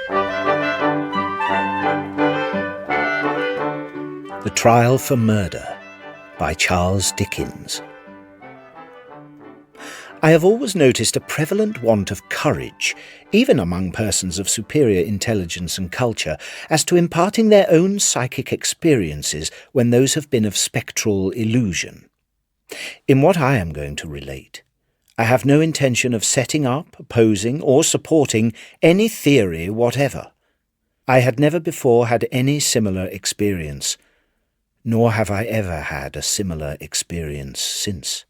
The Trial for Murder by Charles Dickens. I have always noticed a prevalent want of courage, even among persons of superior intelligence and culture, as to imparting their own psychic experiences when those have been of spectral illusion. In what I am going to relate, I have no intention of setting up, opposing, or supporting any theory whatever. I had never before had any similar experience, nor have I ever had a similar experience since.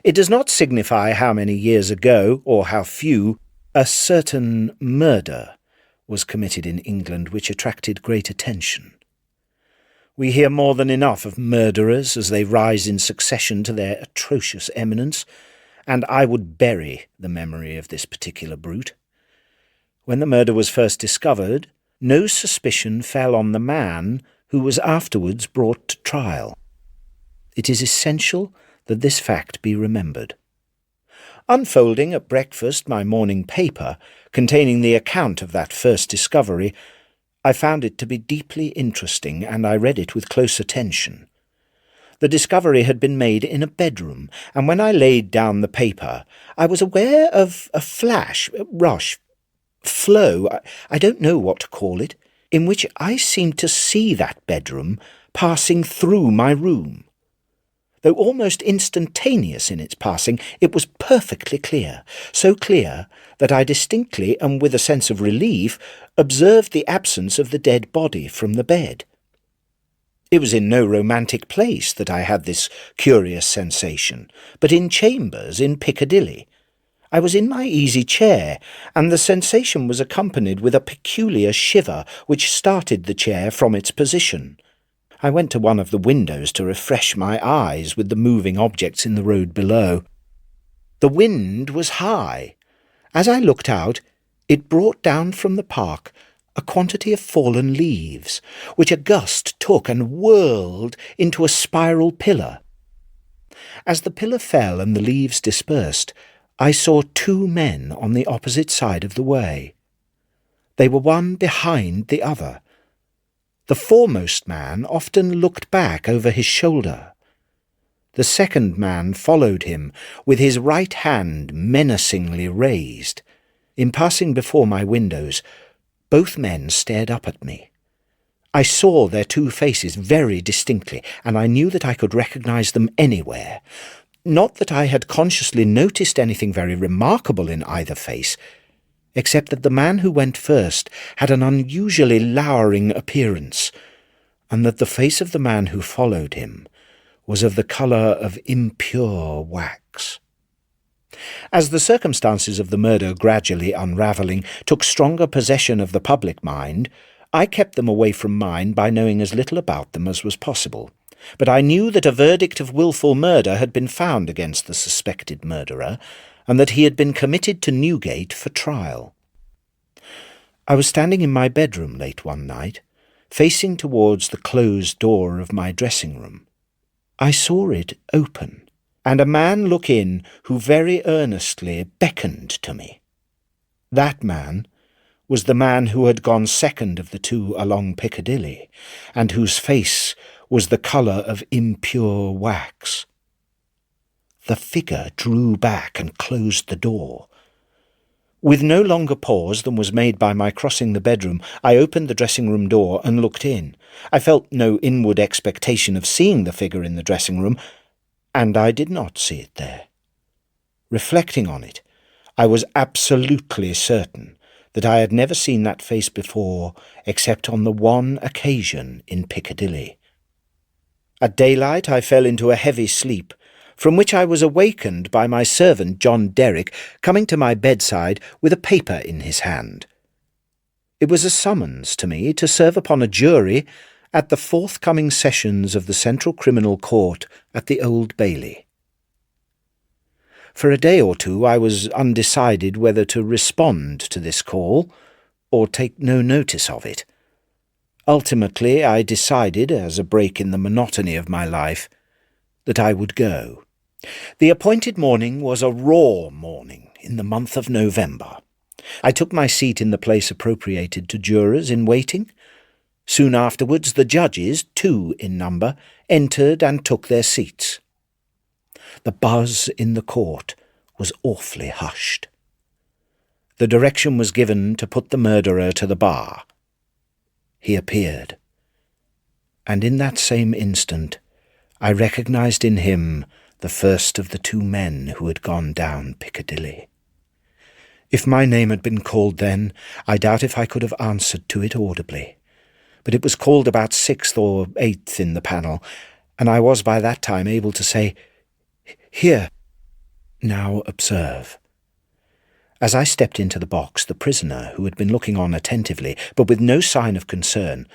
It does not signify how many years ago, or how few, a certain murder was committed in England which attracted great attention. We hear more than enough of murderers as they rise in succession to their atrocious eminence, and I would bury the memory of this particular brute. When the murder was first discovered, no suspicion fell on the man who was afterwards brought to trial. It is essential that this fact be remembered. Unfolding at breakfast my morning paper, containing the account of that first discovery, I found it to be deeply interesting, and I read it with close attention. The discovery had been made in a bedroom, and when I laid down the paper, I was aware of a flash, rush, flow, I don't know what to call it, in which I seemed to see that bedroom passing through my room. Though almost instantaneous in its passing, it was perfectly clear, so clear that I distinctly, and with a sense of relief, observed the absence of the dead body from the bed. It was in no romantic place that I had this curious sensation, but in chambers in Piccadilly. I was in my easy chair, and the sensation was accompanied with a peculiar shiver which started the chair from its position. I went to one of the windows to refresh my eyes with the moving objects in the road below. The wind was high. As I looked out, it brought down from the park a quantity of fallen leaves, which a gust took and whirled into a spiral pillar. As the pillar fell and the leaves dispersed, I saw two men on the opposite side of the way. They were one behind the other. The foremost man often looked back over his shoulder. The second man followed him, with his right hand menacingly raised. In passing before my windows, both men stared up at me. I saw their two faces very distinctly, and I knew that I could recognize them anywhere. Not that I had consciously noticed anything very remarkable in either face, except that the man who went first had an unusually lowering appearance, and that the face of the man who followed him was of the colour of impure wax. As the circumstances of the murder gradually unravelling took stronger possession of the public mind, I kept them away from mine by knowing as little about them as was possible. But I knew that a verdict of wilful murder had been found against the suspected murderer, and that he had been committed to Newgate for trial. I was standing in my bedroom late one night, facing towards the closed door of my dressing-room. I saw it open, and a man look in who very earnestly beckoned to me. That man was the man who had gone second of the two along Piccadilly, and whose face was the colour of impure wax. The figure drew back and closed the door. With no longer pause than was made by my crossing the bedroom, I opened the dressing-room door and looked in. I felt no inward expectation of seeing the figure in the dressing-room, and I did not see it there. Reflecting on it, I was absolutely certain that I had never seen that face before except on the one occasion in Piccadilly. At daylight I fell into a heavy sleep, from which I was awakened by my servant John Derrick coming to my bedside with a paper in his hand. It was a summons to me to serve upon a jury at the forthcoming sessions of the Central Criminal Court at the Old Bailey. For a day or two I was undecided whether to respond to this call or take no notice of it. Ultimately I decided, as a break in the monotony of my life, that I would go. The appointed morning was a raw morning in the month of November. I took my seat in the place appropriated to jurors in waiting. Soon afterwards the judges, 2 in number, entered and took their seats. The buzz in the court was awfully hushed. The direction was given to put the murderer to the bar. He appeared, and in that same instant I recognized in him the first of the 2 men who had gone down Piccadilly. If my name had been called then, I doubt if I could have answered to it audibly. But it was called about 6th or 8th in the panel, and I was by that time able to say, "Here." Now observe. As I stepped into the box, the prisoner, who had been looking on attentively, but with no sign of concern,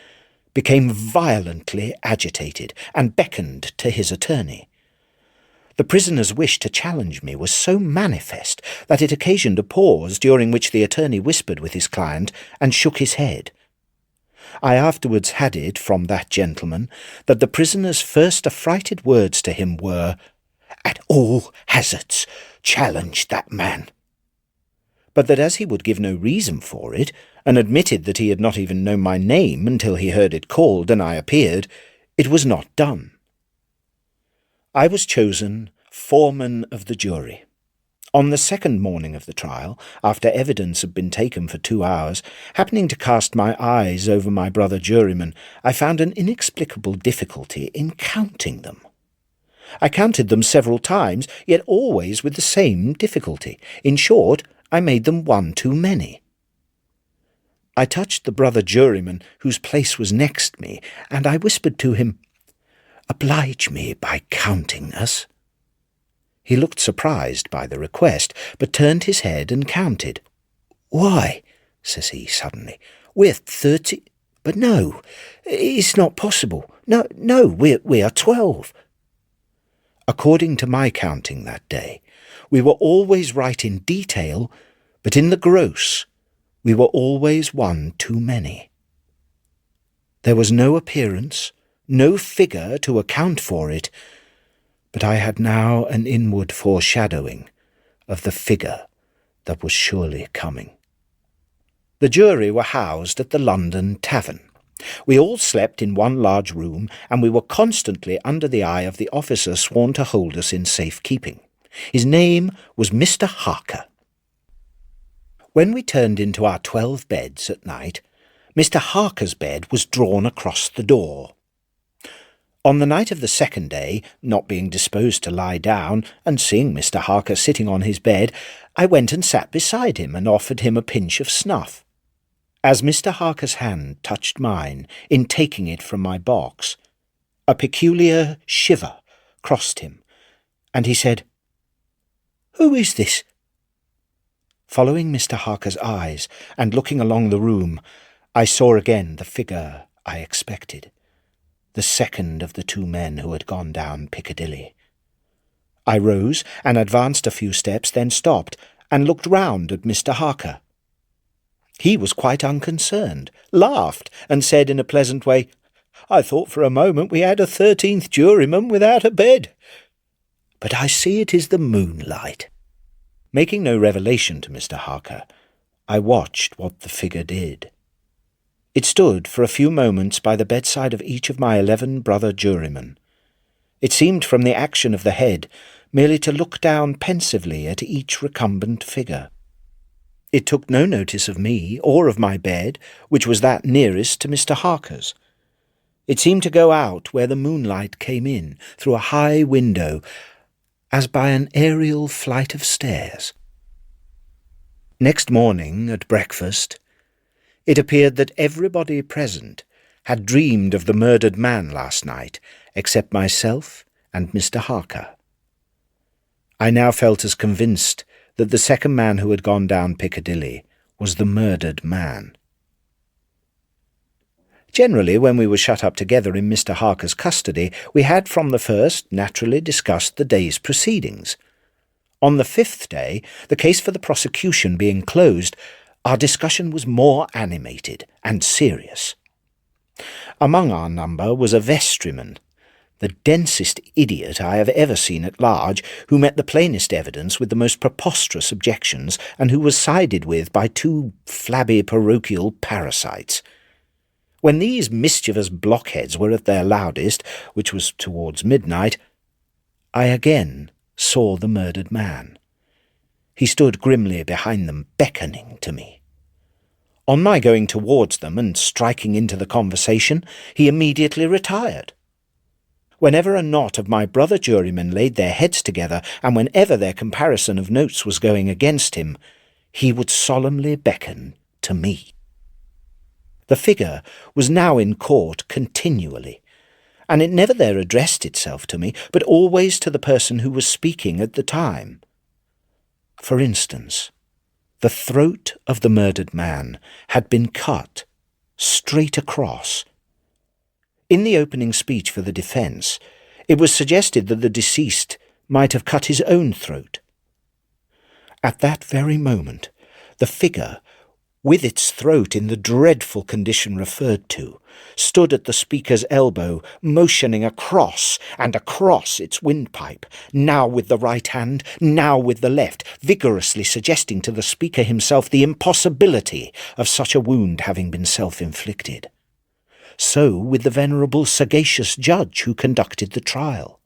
became violently agitated and beckoned to his attorney. The prisoner's wish to challenge me was so manifest that it occasioned a pause, during which the attorney whispered with his client and shook his head. I afterwards had it from that gentleman that the prisoner's first affrighted words to him were, "At all hazards, challenge that man," but that as he would give no reason for it, and admitted that he had not even known my name until he heard it called and I appeared, it was not done. I was chosen foreman of the jury. On the second morning of the trial, after evidence had been taken for 2 hours, happening to cast my eyes over my brother jurymen, I found an inexplicable difficulty in counting them. I counted them several times, yet always with the same difficulty. In short, I made them 1 too many. I touched the brother juryman whose place was next me, and I whispered to him, "Oblige me by counting us." He looked surprised by the request, but turned his head and counted. "Why," says he suddenly, "we're 30... But no, it's not possible. No, we are 12. According to my counting that day, we were always right in detail, but in the gross we were always 1 too many. There was no appearance, no figure to account for it, but I had now an inward foreshadowing of the figure that was surely coming. The jury were housed at the London Tavern. We all slept in one large room, and we were constantly under the eye of the officer sworn to hold us in safe keeping. His name was Mr. Harker. When we turned into our 12 beds at night, Mr. Harker's bed was drawn across the door. On the night of the second day, not being disposed to lie down, and seeing Mr. Harker sitting on his bed, I went and sat beside him and offered him a pinch of snuff. As Mr. Harker's hand touched mine in taking it from my box, a peculiar shiver crossed him, and he said, "Who is this?" Following Mr. Harker's eyes and looking along the room, I saw again the figure I expected, the second of the 2 men who had gone down Piccadilly. I rose and advanced a few steps, then stopped and looked round at Mr. Harker. He was quite unconcerned, laughed, and said in a pleasant way, "I thought for a moment we had a 13th juryman without a bed. But I see it is the moonlight." Making no revelation to Mr. Harker, I watched what the figure did. It stood for a few moments by the bedside of each of my 11 brother jurymen. It seemed from the action of the head merely to look down pensively at each recumbent figure. It took no notice of me or of my bed, which was that nearest to Mr. Harker's. It seemed to go out where the moonlight came in, through a high window, as by an aerial flight of stairs. Next morning, at breakfast, it appeared that everybody present had dreamed of the murdered man last night, except myself and Mr. Harker. I now felt as convinced that the second man who had gone down Piccadilly was the murdered man. Generally, when we were shut up together in Mr. Harker's custody, we had from the first naturally discussed the day's proceedings. On the 5th day, the case for the prosecution being closed, our discussion was more animated and serious. Among our number was a vestryman, the densest idiot I have ever seen at large, who met the plainest evidence with the most preposterous objections, and who was sided with by two flabby parochial parasites. When these mischievous blockheads were at their loudest, which was towards midnight, I again saw the murdered man. He stood grimly behind them, beckoning to me. On my going towards them and striking into the conversation, he immediately retired. Whenever a knot of my brother jurymen laid their heads together, and whenever their comparison of notes was going against him, he would solemnly beckon to me. The figure was now in court continually, and it never there addressed itself to me, but always to the person who was speaking at the time. For instance, the throat of the murdered man had been cut straight across. In the opening speech for the defence, it was suggested that the deceased might have cut his own throat. At that very moment, the figure, with its throat in the dreadful condition referred to, stood at the speaker's elbow, motioning across and across its windpipe, now with the right hand, now with the left, vigorously suggesting to the speaker himself the impossibility of such a wound having been self-inflicted. So with the venerable sagacious judge who conducted the trial.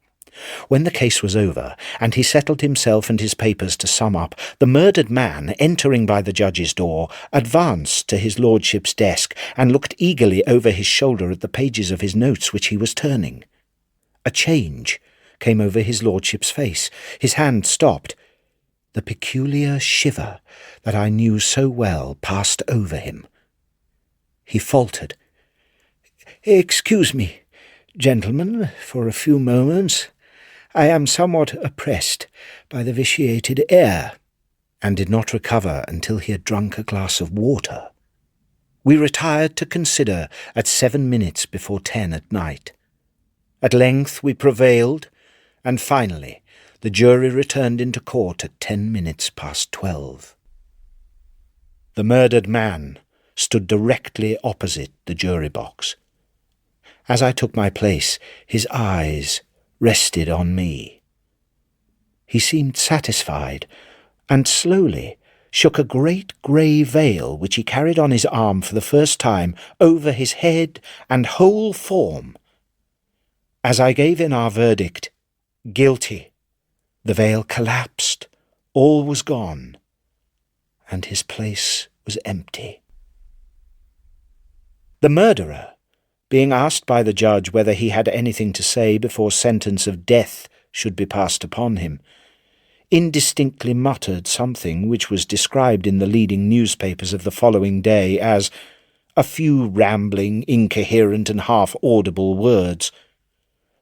When the case was over, and he settled himself and his papers to sum up, the murdered man, entering by the judge's door, advanced to his lordship's desk and looked eagerly over his shoulder at the pages of his notes which he was turning. A change came over his lordship's face. His hand stopped. The peculiar shiver that I knew so well passed over him. He faltered. "Excuse me, gentlemen, for a few moments. I am somewhat oppressed by the vitiated air," and did not recover until he had drunk a glass of water. We retired to consider at 7 minutes before 10 at night. At length we prevailed, and finally the jury returned into court at 10 minutes past 12. The murdered man stood directly opposite the jury box. As I took my place, his eyes rested on me. He seemed satisfied, and slowly shook a great grey veil which he carried on his arm for the first time over his head and whole form. As I gave in our verdict, "Guilty," the veil collapsed, all was gone, and his place was empty. The murderer, being asked by the judge whether he had anything to say before sentence of death should be passed upon him, indistinctly muttered something which was described in the leading newspapers of the following day as a few rambling, incoherent and half-audible words.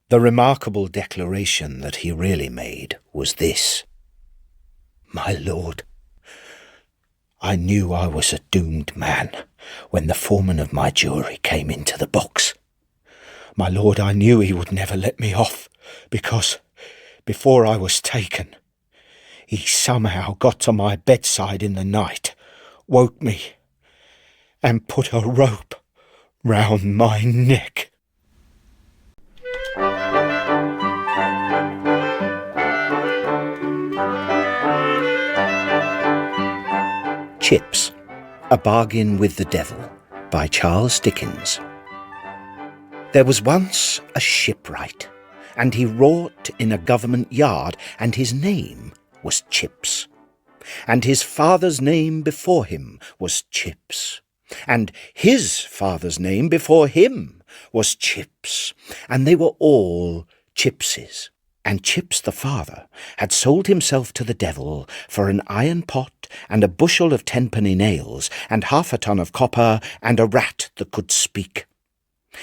The remarkable declaration that he really made was this: "My lord, I knew I was a doomed man when the foreman of my jury came into the box. My lord, I knew he would never let me off, because, before I was taken, he somehow got to my bedside in the night, woke me, and put a rope round my neck." Chips, A Bargain with the Devil, by Charles Dickens. There was once a shipwright, and he wrought in a government yard, and his name was Chips. And his father's name before him was Chips. And his father's name before him was Chips. And they were all Chipses. And Chips the father had sold himself to the devil for an iron pot and a bushel of tenpenny nails and 1/2 ton of copper and a rat that could speak.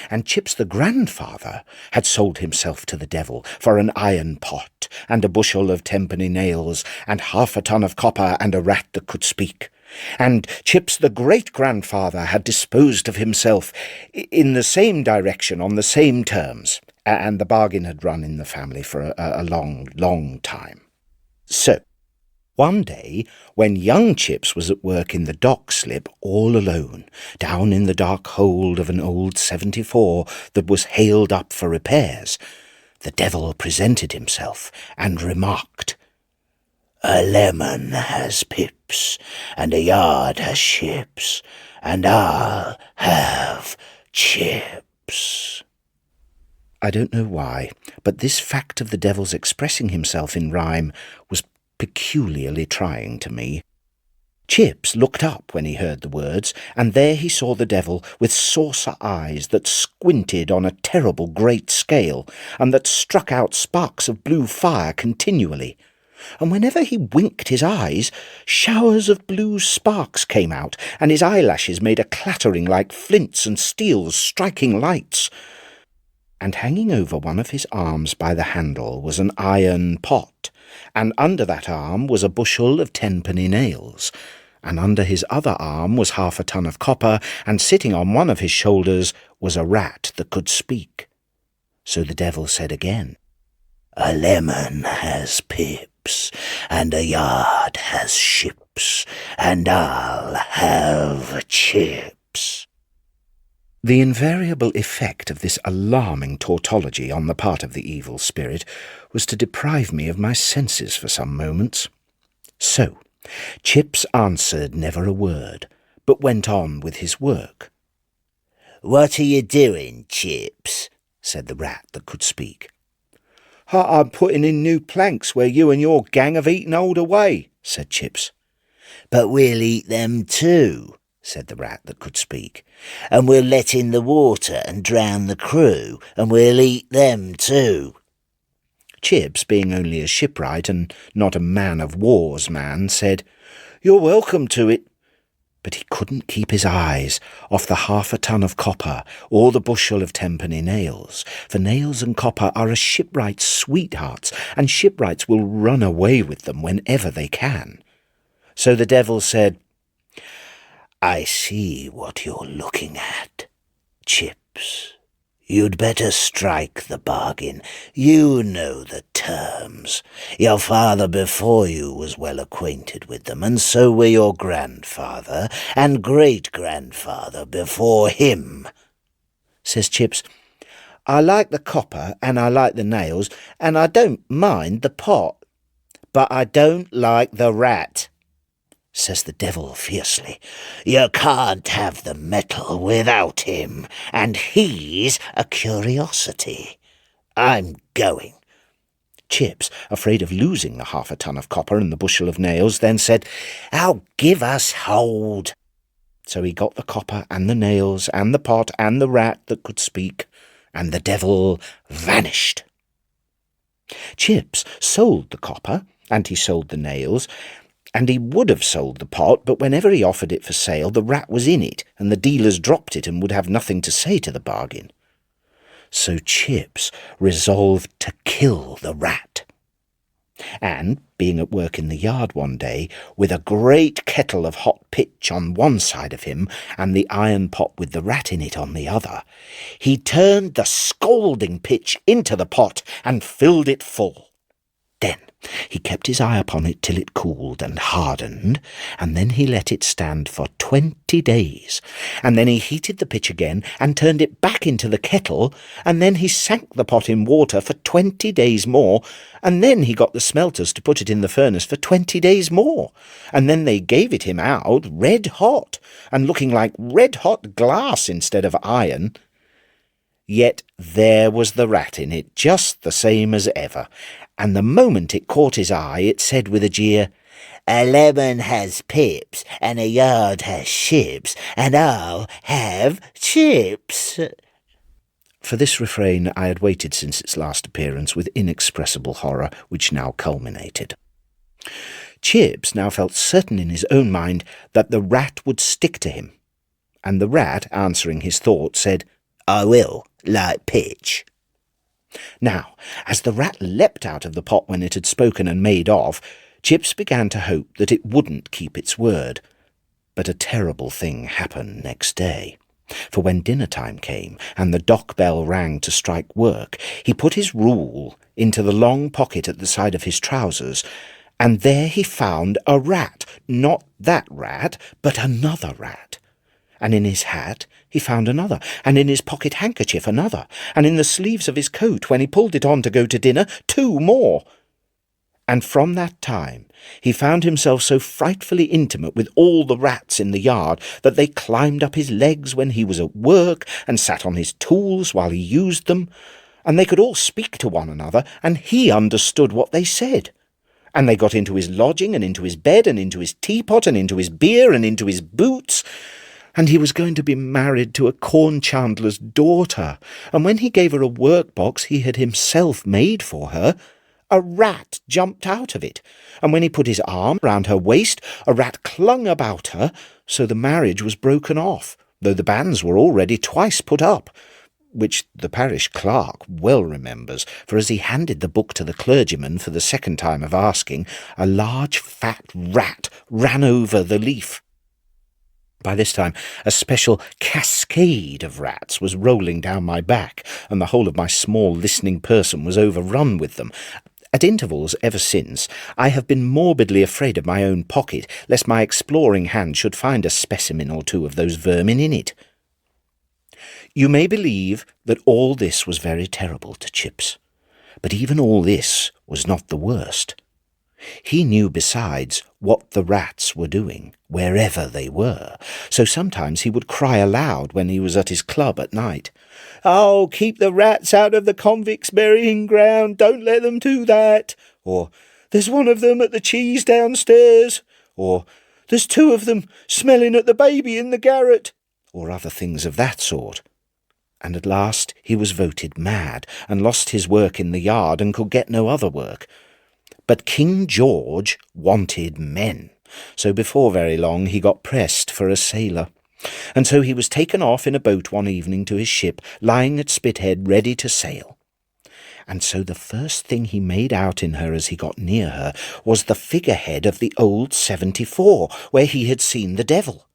And Chips the grandfather had sold himself to the devil for an iron pot and a bushel of tenpenny nails and 1/2 ton of copper and a rat that could speak. And Chips the great-grandfather had disposed of himself in the same direction on the same terms, and the bargain had run in the family for a long, long time. So, one day, when young Chips was at work in the dock slip all alone, down in the dark hold of an old 74 that was hailed up for repairs, The devil presented himself and remarked, "A lemon has pips, and a yard has ships, and I'll have chips." I don't know why, but this fact of the devil's expressing himself in rhyme was peculiarly trying to me. Chips looked up when he heard the words, and there he saw the devil with saucer eyes that squinted on a terrible great scale, and that struck out sparks of blue fire continually. And whenever he winked his eyes, showers of blue sparks came out, and his eyelashes made a clattering like flints and steels striking lights. And hanging over one of his arms by the handle was an iron pot, and under that arm was a bushel of tenpenny nails, and under his other arm was 1/2 ton of copper, and sitting on one of his shoulders was a rat that could speak. So the devil said again, "A lemon has pips, and a yard has ships, and I'll have chips." The invariable effect of this alarming tautology on the part of the evil spirit was to deprive me of my senses for some moments. So Chips answered never a word, but went on with his work. "What are you doing, Chips?" said the rat that could speak. "I'm putting in new planks where you and your gang have eaten old away," said Chips. "But we'll eat them too," said the rat that could speak, "and we'll let in the water and drown the crew, and we'll eat them too." Chips, being only a shipwright and not a man-of-war's man, said, "You're welcome to it." But he couldn't keep his eyes off the 1/2 ton of copper or the bushel of tenpenny nails, for nails and copper are a shipwright's sweethearts, and shipwrights will run away with them whenever they can. So the devil said, "I see what you're looking at, Chips. You'd better strike the bargain. You know the terms. Your father before you was well acquainted with them, and so were your grandfather and great-grandfather before him." Says Chips, "I like the copper and I like the nails, and I don't mind the pot, but I don't like the rat." Says the devil fiercely, "You can't have the metal without him, and he's a curiosity. I'm going." Chips, afraid of losing the 1/2 ton of copper and the bushel of nails, then said, "Oh, give us hold." So he got the copper and the nails and the pot and the rat that could speak, and the devil vanished. Chips sold the copper, and he sold the nails, and he would have sold the pot, but whenever he offered it for sale, the rat was in it, and the dealers dropped it and would have nothing to say to the bargain. So Chips resolved to kill the rat. And, being at work in the yard one day, with a great kettle of hot pitch on one side of him, and the iron pot with the rat in it on the other, he turned the scalding pitch into the pot and filled it full. Then he kept his eye upon it till it cooled and hardened, and then he let it stand for 20 days, and then he heated the pitch again and turned it back into the kettle, and then he sank the pot in water for 20 days more, and then he got the smelters to put it in the furnace for 20 days more, and then they gave it him out red hot, and looking like red-hot glass instead of iron. Yet there was the rat in it, just the same as ever, and the moment it caught his eye, it said with a jeer, "A lemon has pips, and a yard has ships, and I'll have chips." For this refrain I had waited since its last appearance with inexpressible horror, which now culminated. Chips now felt certain in his own mind that the rat would stick to him, and the rat, answering his thought, said, "I will, like pitch." Now, as the rat leapt out of the pot when it had spoken and made off, Chips began to hope that it wouldn't keep its word. But a terrible thing happened next day. For when dinner-time came, and the dock bell rang to strike work, he put his rule into the long pocket at the side of his trousers, and there he found a rat, not that rat, but another rat. And in his hat he found another, and in his pocket-handkerchief another, and in the sleeves of his coat, when he pulled it on to go to dinner, 2 more. And from that time he found himself so frightfully intimate with all the rats in the yard that they climbed up his legs when he was at work, and sat on his tools while he used them, and they could all speak to one another, and he understood what they said. And they got into his lodging, and into his bed, and into his teapot, and into his beer, and into his boots, and he was going to be married to a corn chandler's daughter, and when he gave her a workbox he had himself made for her, a rat jumped out of it, and when he put his arm round her waist, a rat clung about her, so the marriage was broken off, though the banns were already twice put up, which the parish clerk well remembers, for as he handed the book to the clergyman for the second time of asking, a large fat rat ran over the leaf. By this time a special cascade of rats was rolling down my back, and the whole of my small listening person was overrun with them. At intervals ever since, I have been morbidly afraid of my own pocket, lest my exploring hand should find a specimen or 2 of those vermin in it. You may believe that all this was very terrible to Chips, but even all this was not the worst. He knew besides what the rats were doing, wherever they were, so sometimes he would cry aloud when he was at his club at night, "Oh, keep the rats out of the convicts' burying ground, don't let them do that," or "There's one of them at the cheese downstairs," or "There's 2 of them smelling at the baby in the garret," or other things of that sort. And at last he was voted mad, and lost his work in the yard, and could get no other work. But King George wanted men, so before very long he got pressed for a sailor, and so he was taken off in a boat one evening to his ship, lying at Spithead ready to sail. And so the first thing he made out in her as he got near her was the figurehead of the old 74, where he had seen the devil.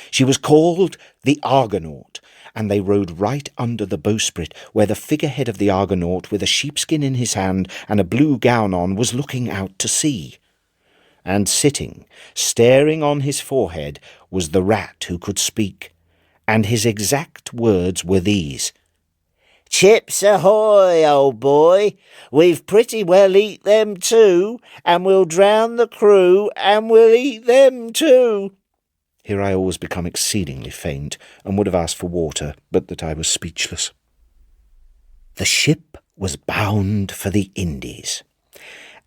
She was called the Argonaut, and they rode right under the bowsprit, where the figurehead of the Argonaut, with a sheepskin in his hand and a blue gown on, was looking out to sea. And sitting, staring on his forehead, was the rat who could speak, and his exact words were these: "Chips ahoy, old boy, we've pretty well eat them too, and we'll drown the crew, and we'll eat them too." Here I always become exceedingly faint, and would have asked for water, but that I was speechless. The ship was bound for the Indies,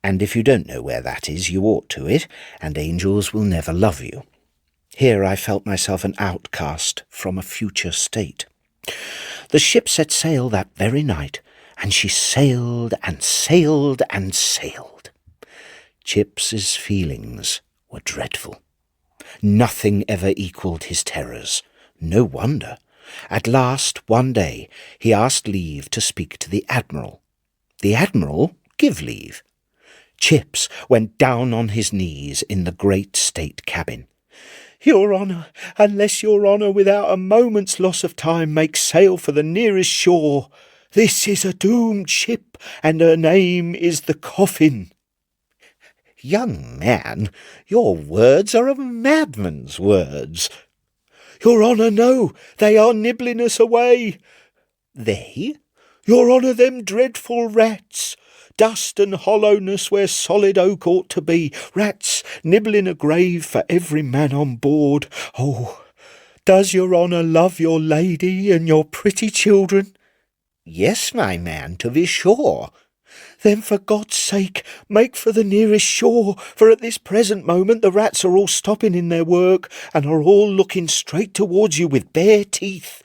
and if you don't know where that is, you ought to it, and angels will never love you. Here I felt myself an outcast from a future state. The ship set sail that very night, and she sailed and sailed and sailed. Chips's feelings were dreadful. Nothing ever equalled his terrors. No wonder. At last, one day, he asked leave to speak to the Admiral. The Admiral give leave. Chips went down on his knees in the great state cabin. "Your Honour, unless your Honour without a moment's loss of time makes sail for the nearest shore, this is a doomed ship, and her name is the Coffin." "Young man, your words are a madman's words." "Your Honour, no, they are nibbling us away." "They?" "Your Honour, them dreadful rats. Dust and hollowness where solid oak ought to be. Rats nibbling a grave for every man on board. Oh, does your Honour love your lady and your pretty children?" "Yes, my man, to be sure." "Then for God's sake make for the nearest shore, for at this present moment the rats are all stopping in their work, and are all looking straight towards you with bare teeth,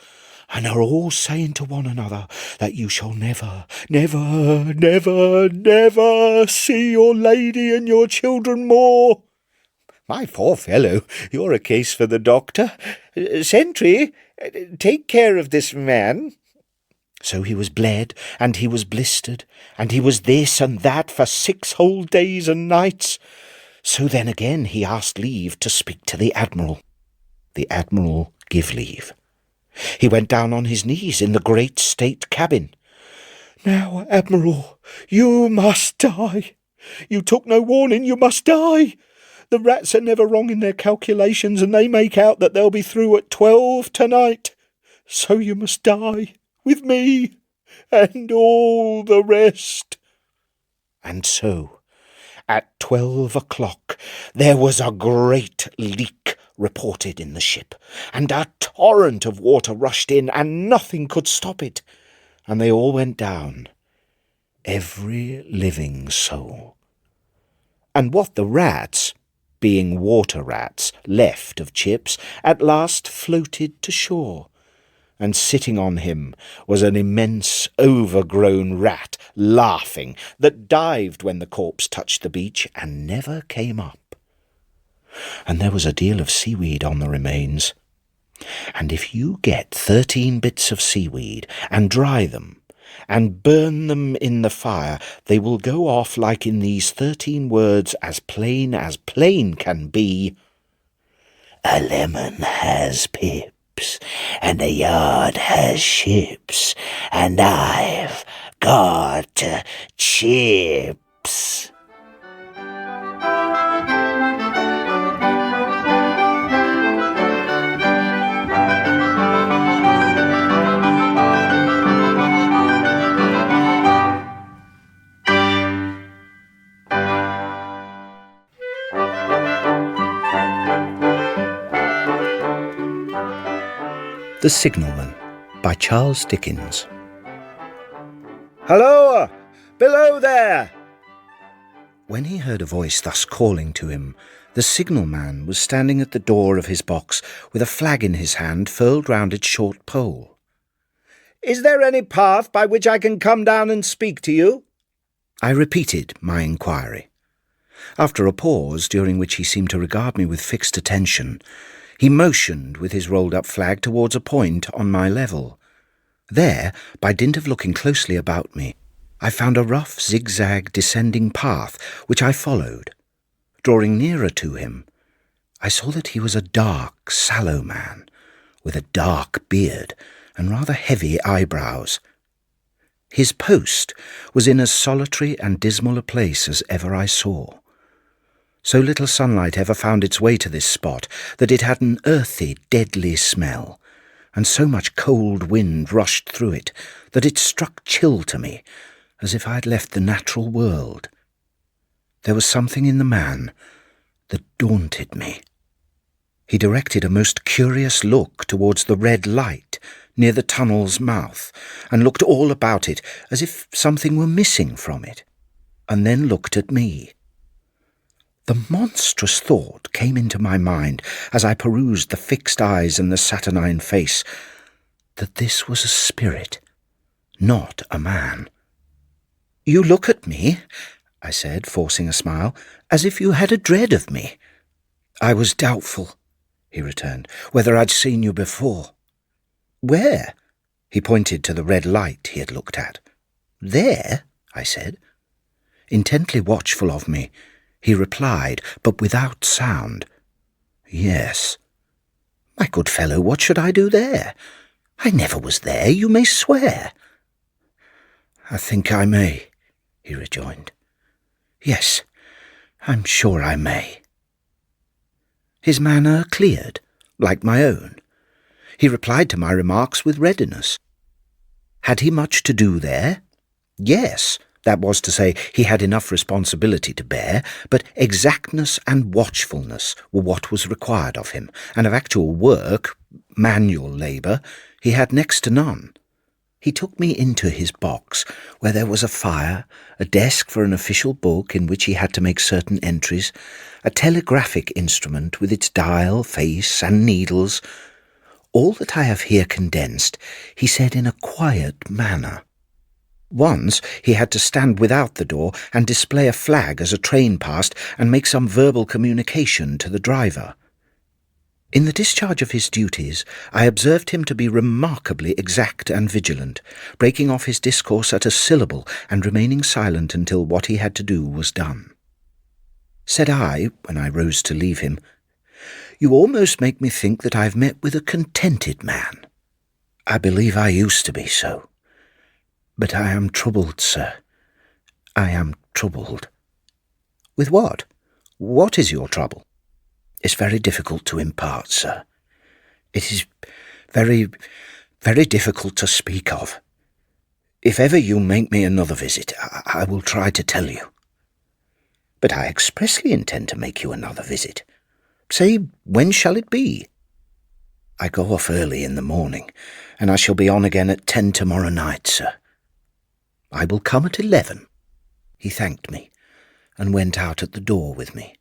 and are all saying to one another that you shall never, never, never, never see your lady and your children more." "My poor fellow, you're a case for the doctor. Sentry, take care of this man." So he was bled, and he was blistered, and he was this and that for 6 whole days and nights. So then again he asked leave to speak to the Admiral. The Admiral give leave. He went down on his knees in the great state cabin. "Now, Admiral, you must die. You took no warning, you must die. The rats are never wrong in their calculations, and they make out that they'll be through at 12 tonight. so you must die with me and all the rest." And so, at 12 o'clock, there was a great leak reported in the ship, and a torrent of water rushed in, and nothing could stop it, and they all went down, every living soul. And what the rats, being water rats, left of Chips, at last floated to shore, and sitting on him was an immense overgrown rat, laughing, that dived when the corpse touched the beach and never came up. And there was a deal of seaweed on the remains. And if you get 13 bits of seaweed and dry them and burn them in the fire, they will go off like in these 13 words, as plain can be. "A lemon has pips, and a yard has ships, and I've got chips." The Signalman by Charles Dickens. "Halloa! Below there!" When he heard a voice thus calling to him, the signalman was standing at the door of his box with a flag in his hand furled round its short pole. "Is there any path by which I can come down and speak to you?" I repeated my inquiry. After a pause, during which he seemed to regard me with fixed attention, he motioned with his rolled-up flag towards a point on my level. There, by dint of looking closely about me, I found a rough, zigzag, descending path, which I followed. Drawing nearer to him, I saw that he was a dark, sallow man, with a dark beard and rather heavy eyebrows. His post was in as solitary and dismal a place as ever I saw. So little sunlight ever found its way to this spot that it had an earthy, deadly smell, and so much cold wind rushed through it that it struck chill to me, as if I had left the natural world. There was something in the man that daunted me. He directed a most curious look towards the red light near the tunnel's mouth, and looked all about it as if something were missing from it, and then looked at me. The monstrous thought came into my mind as I perused the fixed eyes and the saturnine face, that this was a spirit, not a man. "You look at me," I said, forcing a smile, "as if you had a dread of me." "I was doubtful," he returned, "whether I'd seen you before." "Where?" He pointed to the red light he had looked at. "There?" I said. Intently watchful of me, he replied, but without sound, "Yes." "My good fellow, what should I do there? I never was there, you may swear." "I think I may," he rejoined. "Yes, I'm sure I may." His manner cleared, like my own. He replied to my remarks with readiness. Had he much to do there? Yes. That was to say, he had enough responsibility to bear, but exactness and watchfulness were what was required of him, and of actual work, manual labour, he had next to none. He took me into his box, where there was a fire, a desk for an official book in which he had to make certain entries, a telegraphic instrument with its dial, face, and needles. All that I have here condensed, he said in a quiet manner. Once he had to stand without the door and display a flag as a train passed and make some verbal communication to the driver. In the discharge of his duties, I observed him to be remarkably exact and vigilant, breaking off his discourse at a syllable and remaining silent until what he had to do was done. Said I, when I rose to leave him, "You almost make me think that I have met with a contented man. I believe I used to be so. But I am troubled, sir. I am troubled." "With what? What is your trouble?" "It's very difficult to impart, sir. It is very very difficult to speak of. If ever you make me another visit, I will try to tell you. But I expressly intend to make you another visit. Say, when shall it be? I go off early in the morning, and I shall be on again at 10 tomorrow night, sir. I will come at 11. He thanked me, and went out at the door with me.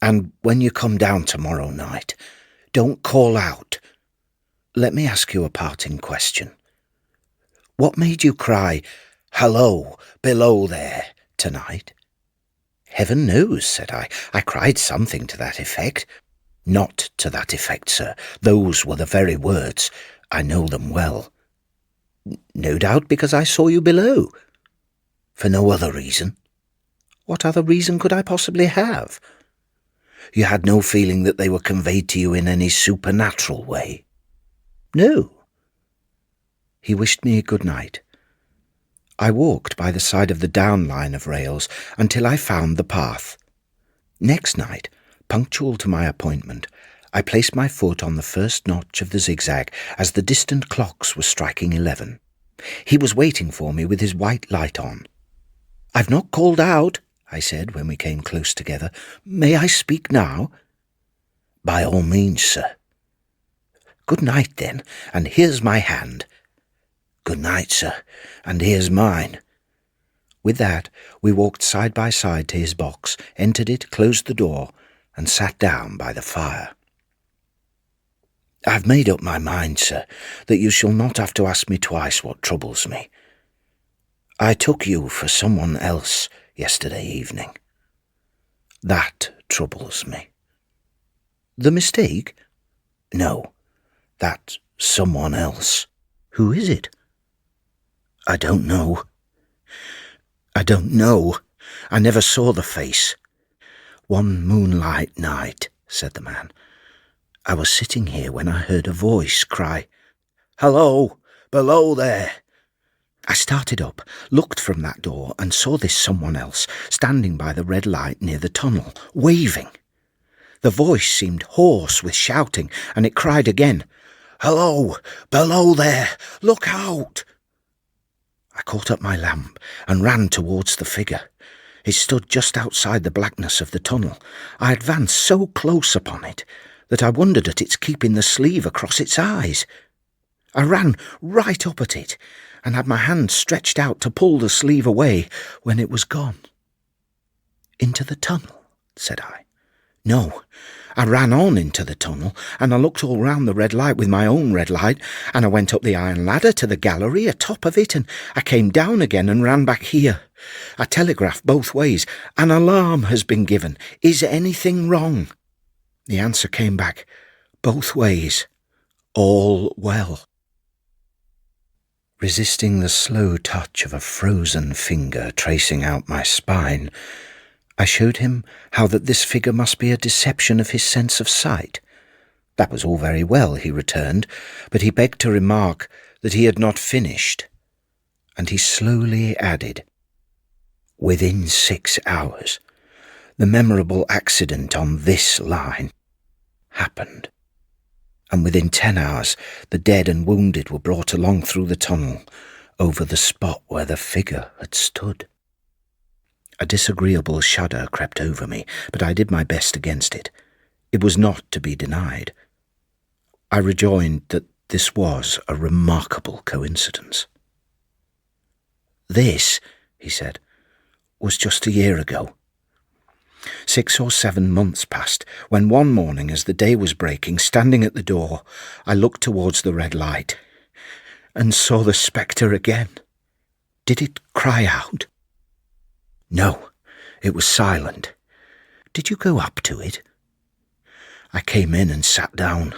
And when you come down tomorrow night, don't call out. Let me ask you a parting question. What made you cry, "Hello, below there," tonight? Heaven knows, said I. I cried something to that effect. Not to that effect, sir. Those were the very words. I know them well. No doubt because I saw you below. For no other reason. What other reason could I possibly have? You had no feeling that they were conveyed to you in any supernatural way? No. He wished me good night. I walked by the side of the down line of rails until I found the path. Next night, punctual to my appointment, I placed my foot on the first notch of the zigzag as the distant clocks were striking 11. He was waiting for me with his white light on. "I've not called out," I said when we came close together. "May I speak now?" "By all means, sir." "Good night, then, and here's my hand." "Good night, sir, and here's mine." With that, we walked side by side to his box, entered it, closed the door, and sat down by the fire. "I've made up my mind, sir, that you shall not have to ask me twice what troubles me. I took you for someone else yesterday evening. That troubles me." "The mistake?" "No, that someone else." "Who is it?" "I don't know. I don't know. I never saw the face. One moonlight night," said the man, "I was sitting here when I heard a voice cry, 'Hello, below there.' I started up, looked from that door, and saw this someone else standing by the red light near the tunnel, waving. The voice seemed hoarse with shouting, and it cried again, 'Hello, below there, look out!' I caught up my lamp and ran towards the figure. It stood just outside the blackness of the tunnel. I advanced so close upon it that I wondered at its keeping the sleeve across its eyes. I ran right up at it and had my hand stretched out to pull the sleeve away when it was gone." "Into the tunnel?" said I. "No, I ran on into the tunnel, and I looked all round the red light with my own red light, and I went up the iron ladder to the gallery atop of it, and I came down again and ran back here. I telegraphed both ways. 'An alarm has been given. Is anything wrong?' The answer came back, 'Both ways. All well.'" Resisting the slow touch of a frozen finger tracing out my spine, I showed him how that this figure must be a deception of his sense of sight. That was all very well, he returned, but he begged to remark that he had not finished, and he slowly added, "Within 6 hours, the memorable accident on this line happened, and within 10 hours the dead and wounded were brought along through the tunnel over the spot where the figure had stood." A disagreeable shudder crept over me, but I did my best against it. It was not to be denied. I rejoined that this was a remarkable coincidence. "This," he said, "was just a year ago. 6 or 7 months passed, when one morning as the day was breaking, standing at the door, I looked towards the red light, and saw the spectre again." "Did it cry out?" "No, it was silent." "Did you go up to it?" "I came in and sat down,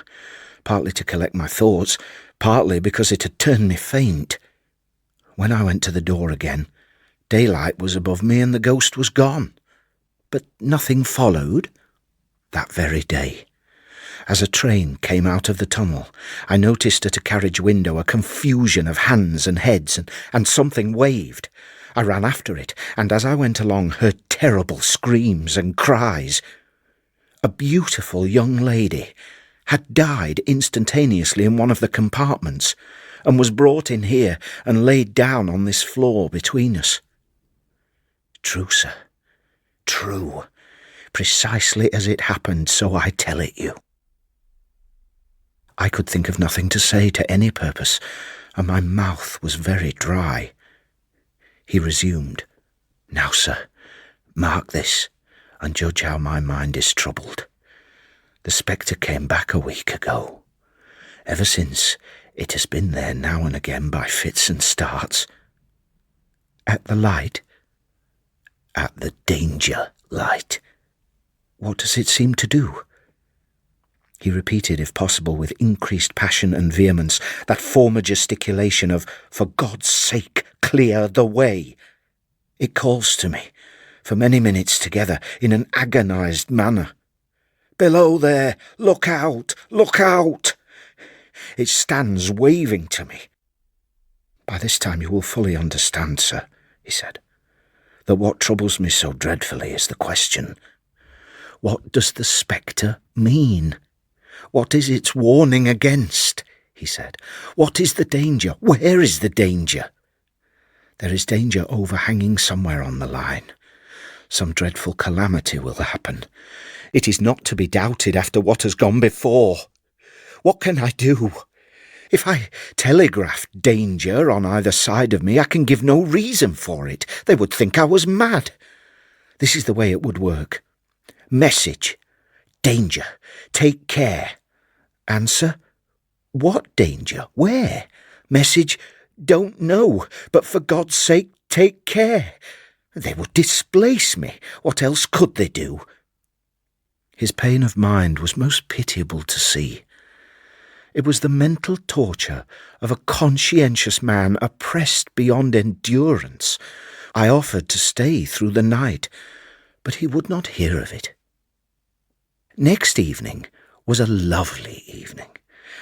partly to collect my thoughts, partly because it had turned me faint. When I went to the door again, daylight was above me and the ghost was gone." "But nothing followed?" "That very day, as a train came out of the tunnel, I noticed at a carriage window a confusion of hands and heads, and something waved. I ran after it, and as I went along heard terrible screams and cries. A beautiful young lady, had died instantaneously in one of the compartments, and was brought in here and laid down on this floor between us. True, sir. True. Precisely as it happened, so I tell it you. I could think of nothing to say to any purpose, and my mouth was very dry. He resumed, Now, sir, mark this, and judge how my mind is troubled. The spectre came back a week ago. Ever since, it has been there now and again by fits and starts. At the light? At the danger light. What does it seem to do? He repeated, if possible, with increased passion and vehemence, that former gesticulation of, For God's sake, clear the way. It calls to me, for many minutes together, in an agonized manner. Below there, look out, look out! It stands waving to me. By this time you will fully understand, sir, he said, that what troubles me so dreadfully is the question, what does the spectre mean? What is its warning against? He said. What is the danger? Where is the danger? There is danger overhanging somewhere on the line. Some dreadful calamity will happen. It is not to be doubted after what has gone before. What can I do? If I telegraph danger on either side of me, I can give no reason for it. They would think I was mad. This is the way it would work. Message. Danger. Take care. Answer. What danger? Where? Message. Don't know, but for God's sake, take care. They would displace me. What else could they do? His pain of mind was most pitiable to see. It was the mental torture of a conscientious man oppressed beyond endurance. I offered to stay through the night, but he would not hear of it. Next evening was a lovely evening,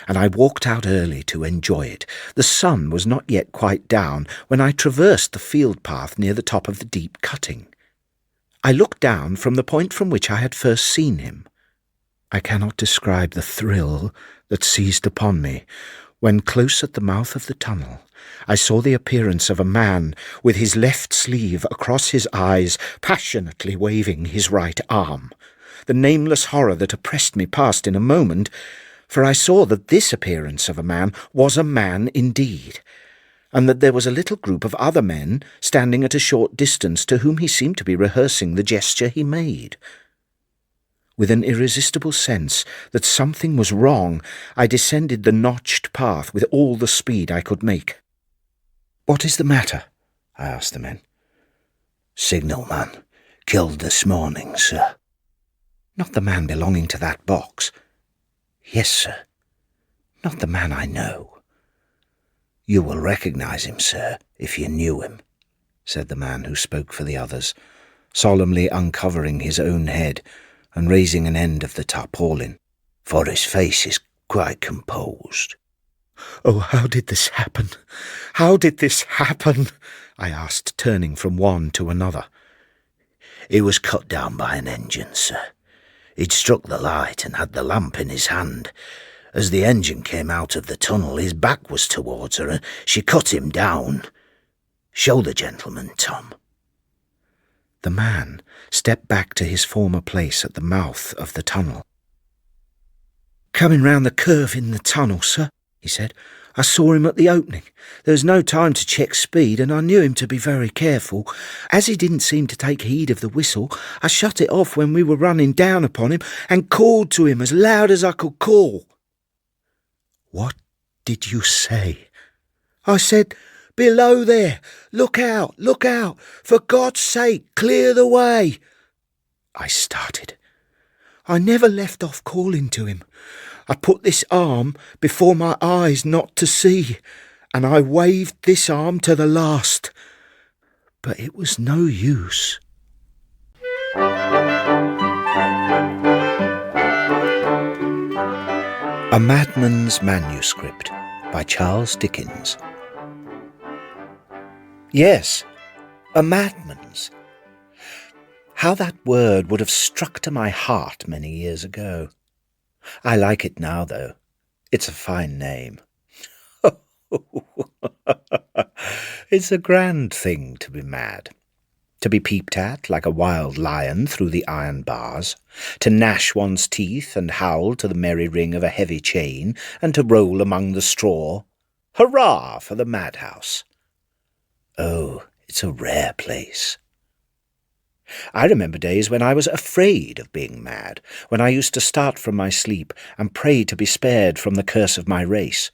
and I walked out early to enjoy it. The sun was not yet quite down when I traversed the field path near the top of the deep cutting. I looked down from the point from which I had first seen him. I cannot describe the thrill that seized upon me when, close at the mouth of the tunnel, I saw the appearance of a man with his left sleeve across his eyes, passionately waving his right arm. The nameless horror that oppressed me passed in a moment, for I saw that this appearance of a man was a man indeed, and that there was a little group of other men standing at a short distance to whom he seemed to be rehearsing the gesture he made. With an irresistible sense that something was wrong, I descended the notched path with all the speed I could make. "What is the matter?" I asked the men. "Signalman. Killed this morning, sir." "Not the man belonging to that box?" "Yes, sir." "Not the man I know?" "You will recognize him, sir, if you knew him," said the man who spoke for the others, solemnly uncovering his own head and raising an end of the tarpaulin, "for his face is quite composed." "Oh, how did this happen? How did this happen?" I asked, turning from one to another. "He was cut down by an engine, sir. He'd struck the light and had the lamp in his hand. As the engine came out of the tunnel, his back was towards her, and she cut him down. Show the gentleman, Tom." The man stepped back to his former place at the mouth of the tunnel. "Coming round the curve in the tunnel, sir," he said. "I saw him at the opening. There was no time to check speed, and I knew him to be very careful. As he didn't seem to take heed of the whistle, I shut it off when we were running down upon him and called to him as loud as I could call." "What did you say?" "I said, 'Below there! Look out! Look out! For God's sake, clear the way!'" I started. I never left off calling to him. I put this arm before my eyes not to see, and I waved this arm to the last. But it was no use. A Madman's Manuscript by Charles Dickens. Yes, a madman's. How that word would have struck to my heart many years ago. I like it now, though. It's a fine name. It's a grand thing to be mad. To be peeped at like a wild lion through the iron bars, to gnash one's teeth and howl to the merry ring of a heavy chain, and to roll among the straw. Hurrah for the madhouse! Oh, it's a rare place. I remember days when I was afraid of being mad, when I used to start from my sleep and pray to be spared from the curse of my race.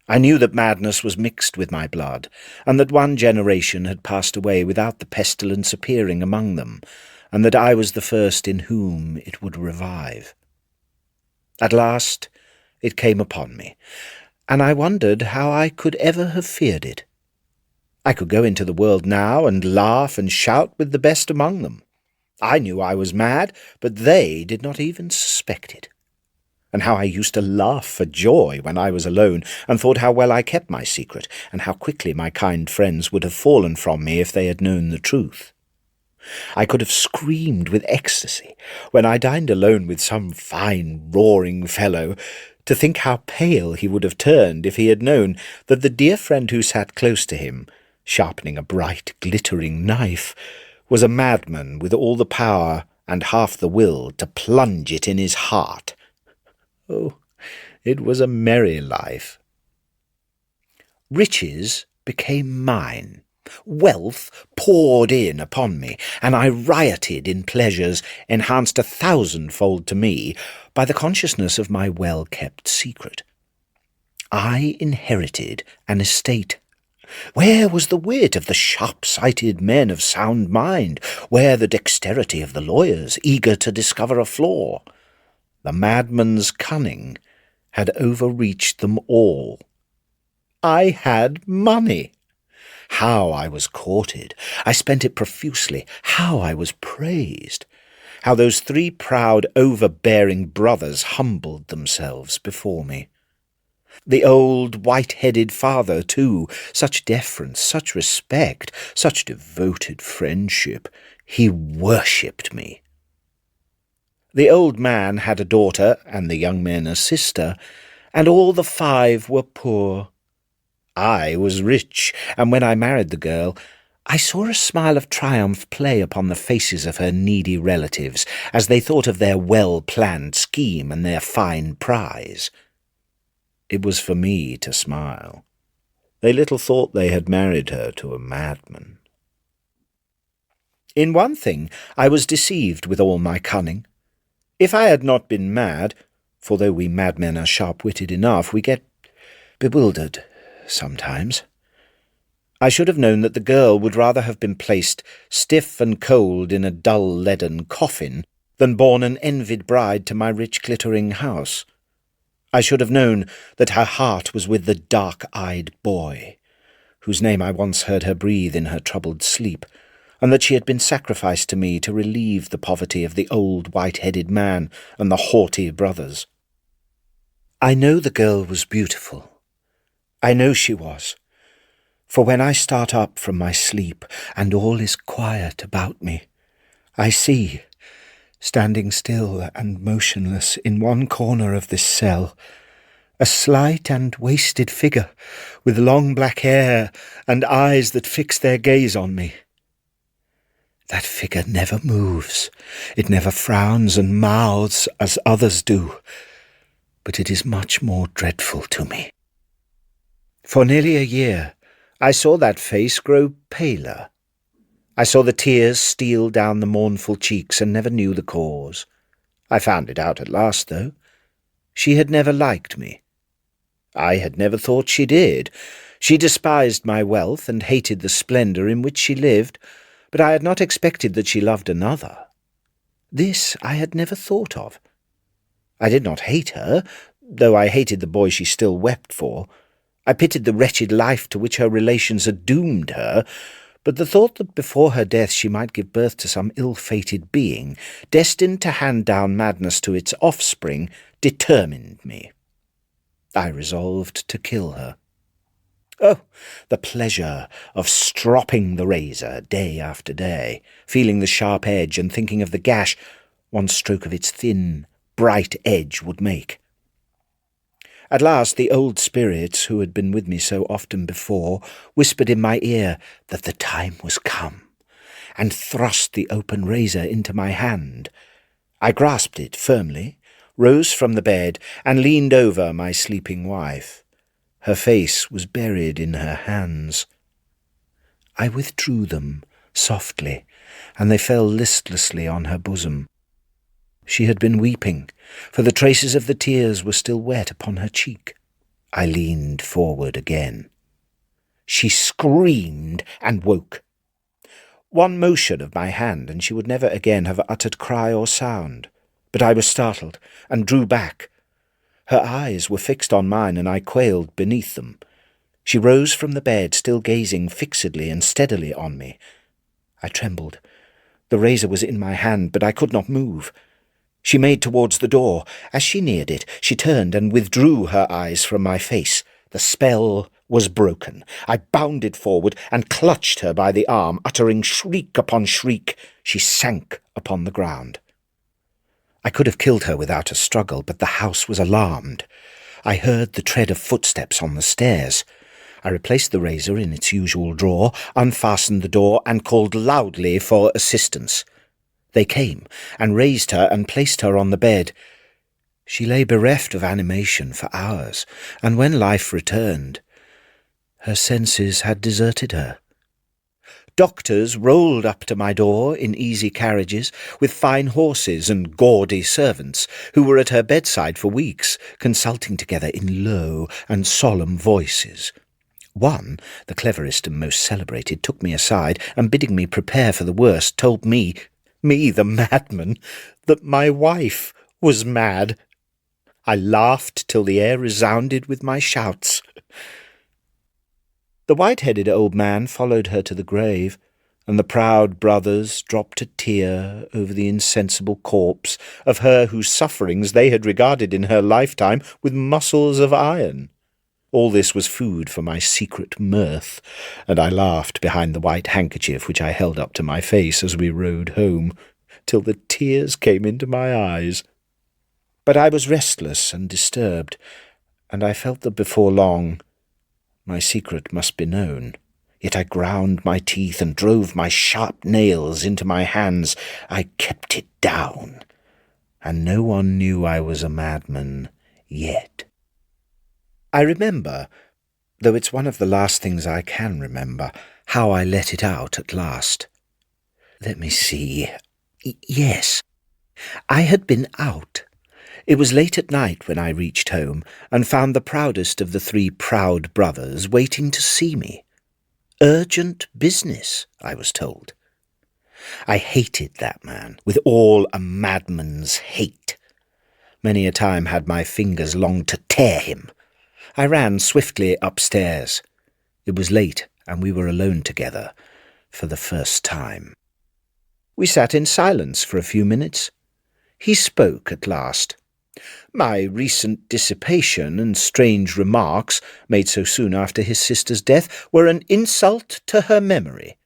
I knew that madness was mixed with my blood, and that one generation had passed away without the pestilence appearing among them, and that I was the first in whom it would revive. At last it came upon me, and I wondered how I could ever have feared it. I could go into the world now and laugh and shout with the best among them. I knew I was mad, but they did not even suspect it. And how I used to laugh for joy when I was alone, and thought how well I kept my secret, and how quickly my kind friends would have fallen from me if they had known the truth. I could have screamed with ecstasy when I dined alone with some fine roaring fellow, to think how pale he would have turned if he had known that the dear friend who sat close to him, sharpening a bright glittering knife, was a madman with all the power and half the will to plunge it in his heart. Oh, it was a merry life. Riches became mine. Wealth poured in upon me, and I rioted in pleasures enhanced 1,000-fold to me by the consciousness of my well-kept secret. I inherited an estate. Where was the wit of the sharp-sighted men of sound mind? Where the dexterity of the lawyers, eager to discover a flaw? The madman's cunning had overreached them all. I had money. How I was courted! I spent it profusely. How I was praised! How those 3 proud, overbearing brothers humbled themselves before me! The old white-headed father, too, such deference, such respect, such devoted friendship. He worshipped me. The old man had a daughter, and the young men a sister, and all the 5 were poor. I was rich, and when I married the girl, I saw a smile of triumph play upon the faces of her needy relatives as they thought of their well-planned scheme and their fine prize. It was for me to smile. They little thought they had married her to a madman. In one thing I was deceived with all my cunning. If I had not been mad, for though we madmen are sharp-witted enough, we get bewildered sometimes, I should have known that the girl would rather have been placed stiff and cold in a dull leaden coffin than born an envied bride to my rich glittering house. I should have known that her heart was with the dark-eyed boy, whose name I once heard her breathe in her troubled sleep, and that she had been sacrificed to me to relieve the poverty of the old white-headed man and the haughty brothers. I know the girl was beautiful. I know she was. For when I start up from my sleep, and all is quiet about me, I see, standing still and motionless in one corner of this cell, a slight and wasted figure, with long black hair and eyes that fix their gaze on me. That figure never moves. It never frowns and mouths as others do, but it is much more dreadful to me. For nearly a year, I saw that face grow paler. I saw the tears steal down the mournful cheeks and never knew the cause. I found it out at last, though. She had never liked me. I had never thought she did. She despised my wealth and hated the splendour in which she lived, but I had not expected that she loved another. This I had never thought of. I did not hate her, though I hated the boy she still wept for. I pitied the wretched life to which her relations had doomed her, but the thought that before her death she might give birth to some ill-fated being, destined to hand down madness to its offspring, determined me. I resolved to kill her. Oh, the pleasure of stropping the razor day after day, feeling the sharp edge and thinking of the gash, one stroke of its thin, bright edge would make. At last the old spirits, who had been with me so often before, whispered in my ear that the time was come, and thrust the open razor into my hand. I grasped it firmly, rose from the bed, and leaned over my sleeping wife. Her face was buried in her hands. I withdrew them softly, and they fell listlessly on her bosom. She had been weeping, for the traces of the tears were still wet upon her cheek. I leaned forward again. She screamed and woke. One motion of my hand, and she would never again have uttered cry or sound. But I was startled, and drew back. Her eyes were fixed on mine, and I quailed beneath them. She rose from the bed, still gazing fixedly and steadily on me. I trembled. The razor was in my hand, but I could not move. She made towards the door. As she neared it, she turned and withdrew her eyes from my face. The spell was broken. I bounded forward and clutched her by the arm, uttering shriek upon shriek. She sank upon the ground. I could have killed her without a struggle, but the house was alarmed. I heard the tread of footsteps on the stairs. I replaced the razor in its usual drawer, unfastened the door, and called loudly for assistance. They came, and raised her and placed her on the bed. She lay bereft of animation for hours, and when life returned, her senses had deserted her. Doctors rolled up to my door in easy carriages, with fine horses and gaudy servants, who were at her bedside for weeks, consulting together in low and solemn voices. One, the cleverest and most celebrated, took me aside, and bidding me prepare for the worst, told me, the madman, that my wife was mad. I laughed till the air resounded with my shouts. The white-headed old man followed her to the grave, and the proud brothers dropped a tear over the insensible corpse of her whose sufferings they had regarded in her lifetime with muscles of iron. All this was food for my secret mirth, and I laughed behind the white handkerchief which I held up to my face as we rode home, till the tears came into my eyes. But I was restless and disturbed, and I felt that before long my secret must be known. Yet I ground my teeth and drove my sharp nails into my hands. I kept it down, and no one knew I was a madman yet. I remember, though it's one of the last things I can remember, how I let it out at last. Let me see. Yes, I had been out. It was late at night when I reached home, and found the proudest of the three proud brothers waiting to see me. Urgent business, I was told. I hated that man with all a madman's hate. Many a time had my fingers longed to tear him. I ran swiftly upstairs. It was late, and we were alone together for the first time. We sat in silence for a few minutes. He spoke at last. My recent dissipation and strange remarks, made so soon after his sister's death, were an insult to her memory.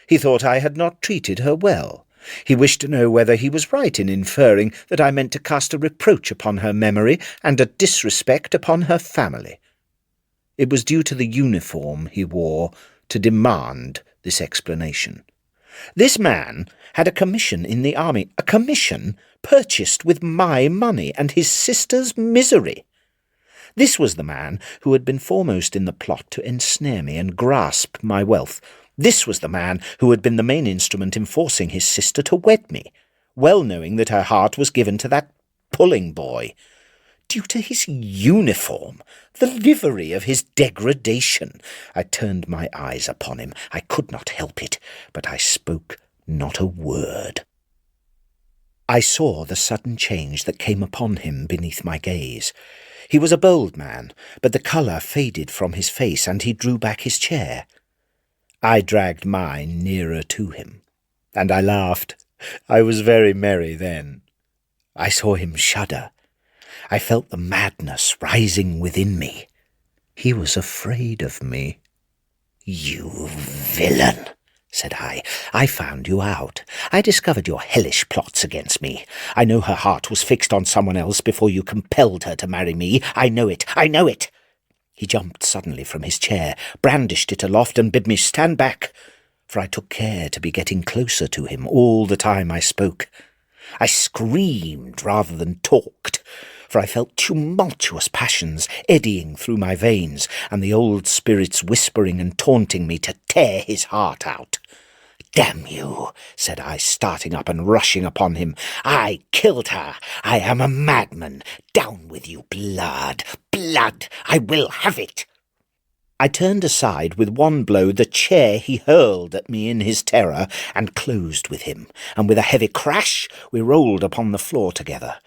He thought I had not treated her well. He wished to know whether he was right in inferring that I meant to cast a reproach upon her memory and a disrespect upon her family. It was due to the uniform he wore to demand this explanation. This man had a commission in the army, a commission purchased with my money and his sister's misery. This was the man who had been foremost in the plot to ensnare me and grasp my wealth. This was the man who had been the main instrument in forcing his sister to wed me, well knowing that her heart was given to that pulling boy. Due to his uniform, the livery of his degradation. I turned my eyes upon him. I could not help it, but I spoke not a word. I saw the sudden change that came upon him beneath my gaze. He was a bold man, but the colour faded from his face, and he drew back his chair. I dragged mine nearer to him, and I laughed. I was very merry then. I saw him shudder. I felt the madness rising within me. He was afraid of me. "You villain," said I. "I found you out. I discovered your hellish plots against me. I know her heart was fixed on someone else before you compelled her to marry me. I know it. I know it." He jumped suddenly from his chair, brandished it aloft, and bid me stand back, for I took care to be getting closer to him all the time I spoke. I screamed rather than talked, for I felt tumultuous passions eddying through my veins, and the old spirits whispering and taunting me to tear his heart out. "Damn you," said I, starting up and rushing upon him. "I killed her. I am a madman. Down with you, blood! Blood! I will have it!" I turned aside with one blow the chair he hurled at me in his terror, and closed with him, and with a heavy crash we rolled upon the floor together.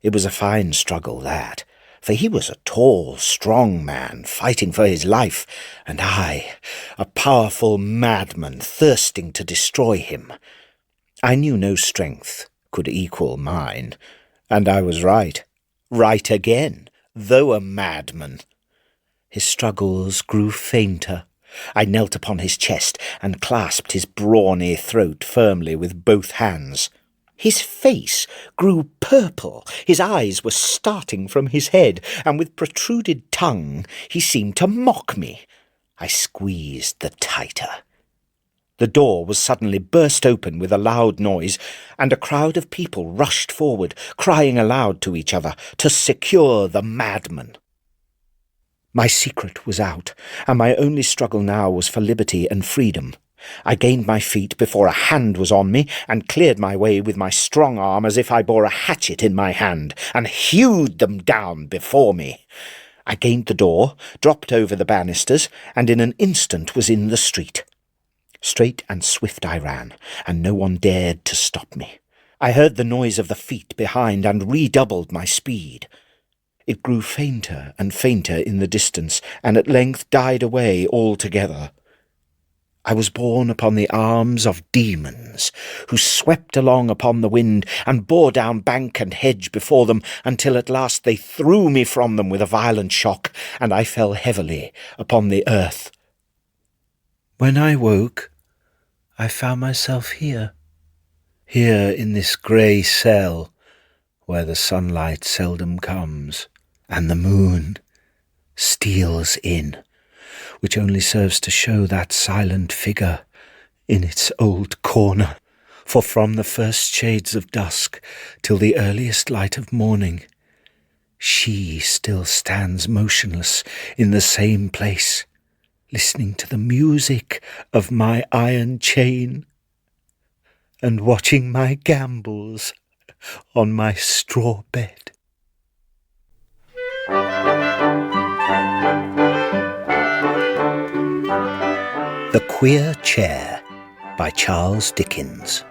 It was a fine struggle, that, for he was a tall, strong man fighting for his life, and I, a powerful madman thirsting to destroy him. I knew no strength could equal mine, and I was right. Right again, though a madman. His struggles grew fainter. I knelt upon his chest and clasped his brawny throat firmly with both hands. His face grew purple, his eyes were starting from his head, and with protruded tongue he seemed to mock me. I squeezed the tighter. The door was suddenly burst open with a loud noise, and a crowd of people rushed forward, crying aloud to each other to secure the madman. My secret was out, and my only struggle now was for liberty and freedom. I gained my feet before a hand was on me, and cleared my way with my strong arm as if I bore a hatchet in my hand, and hewed them down before me. I gained the door, dropped over the banisters, and in an instant was in the street. Straight and swift I ran, and no one dared to stop me. I heard the noise of the feet behind, and redoubled my speed. It grew fainter and fainter in the distance, and at length died away altogether. I was borne upon the arms of demons, who swept along upon the wind, and bore down bank and hedge before them, until at last they threw me from them with a violent shock, and I fell heavily upon the earth. When I woke, I found myself here in this grey cell, where the sunlight seldom comes, and the moon steals in, which only serves to show that silent figure in its old corner, for from the first shades of dusk till the earliest light of morning, she still stands motionless in the same place, listening to the music of my iron chain, and watching my gambols on my straw bed. The Queer Chair by Charles Dickens.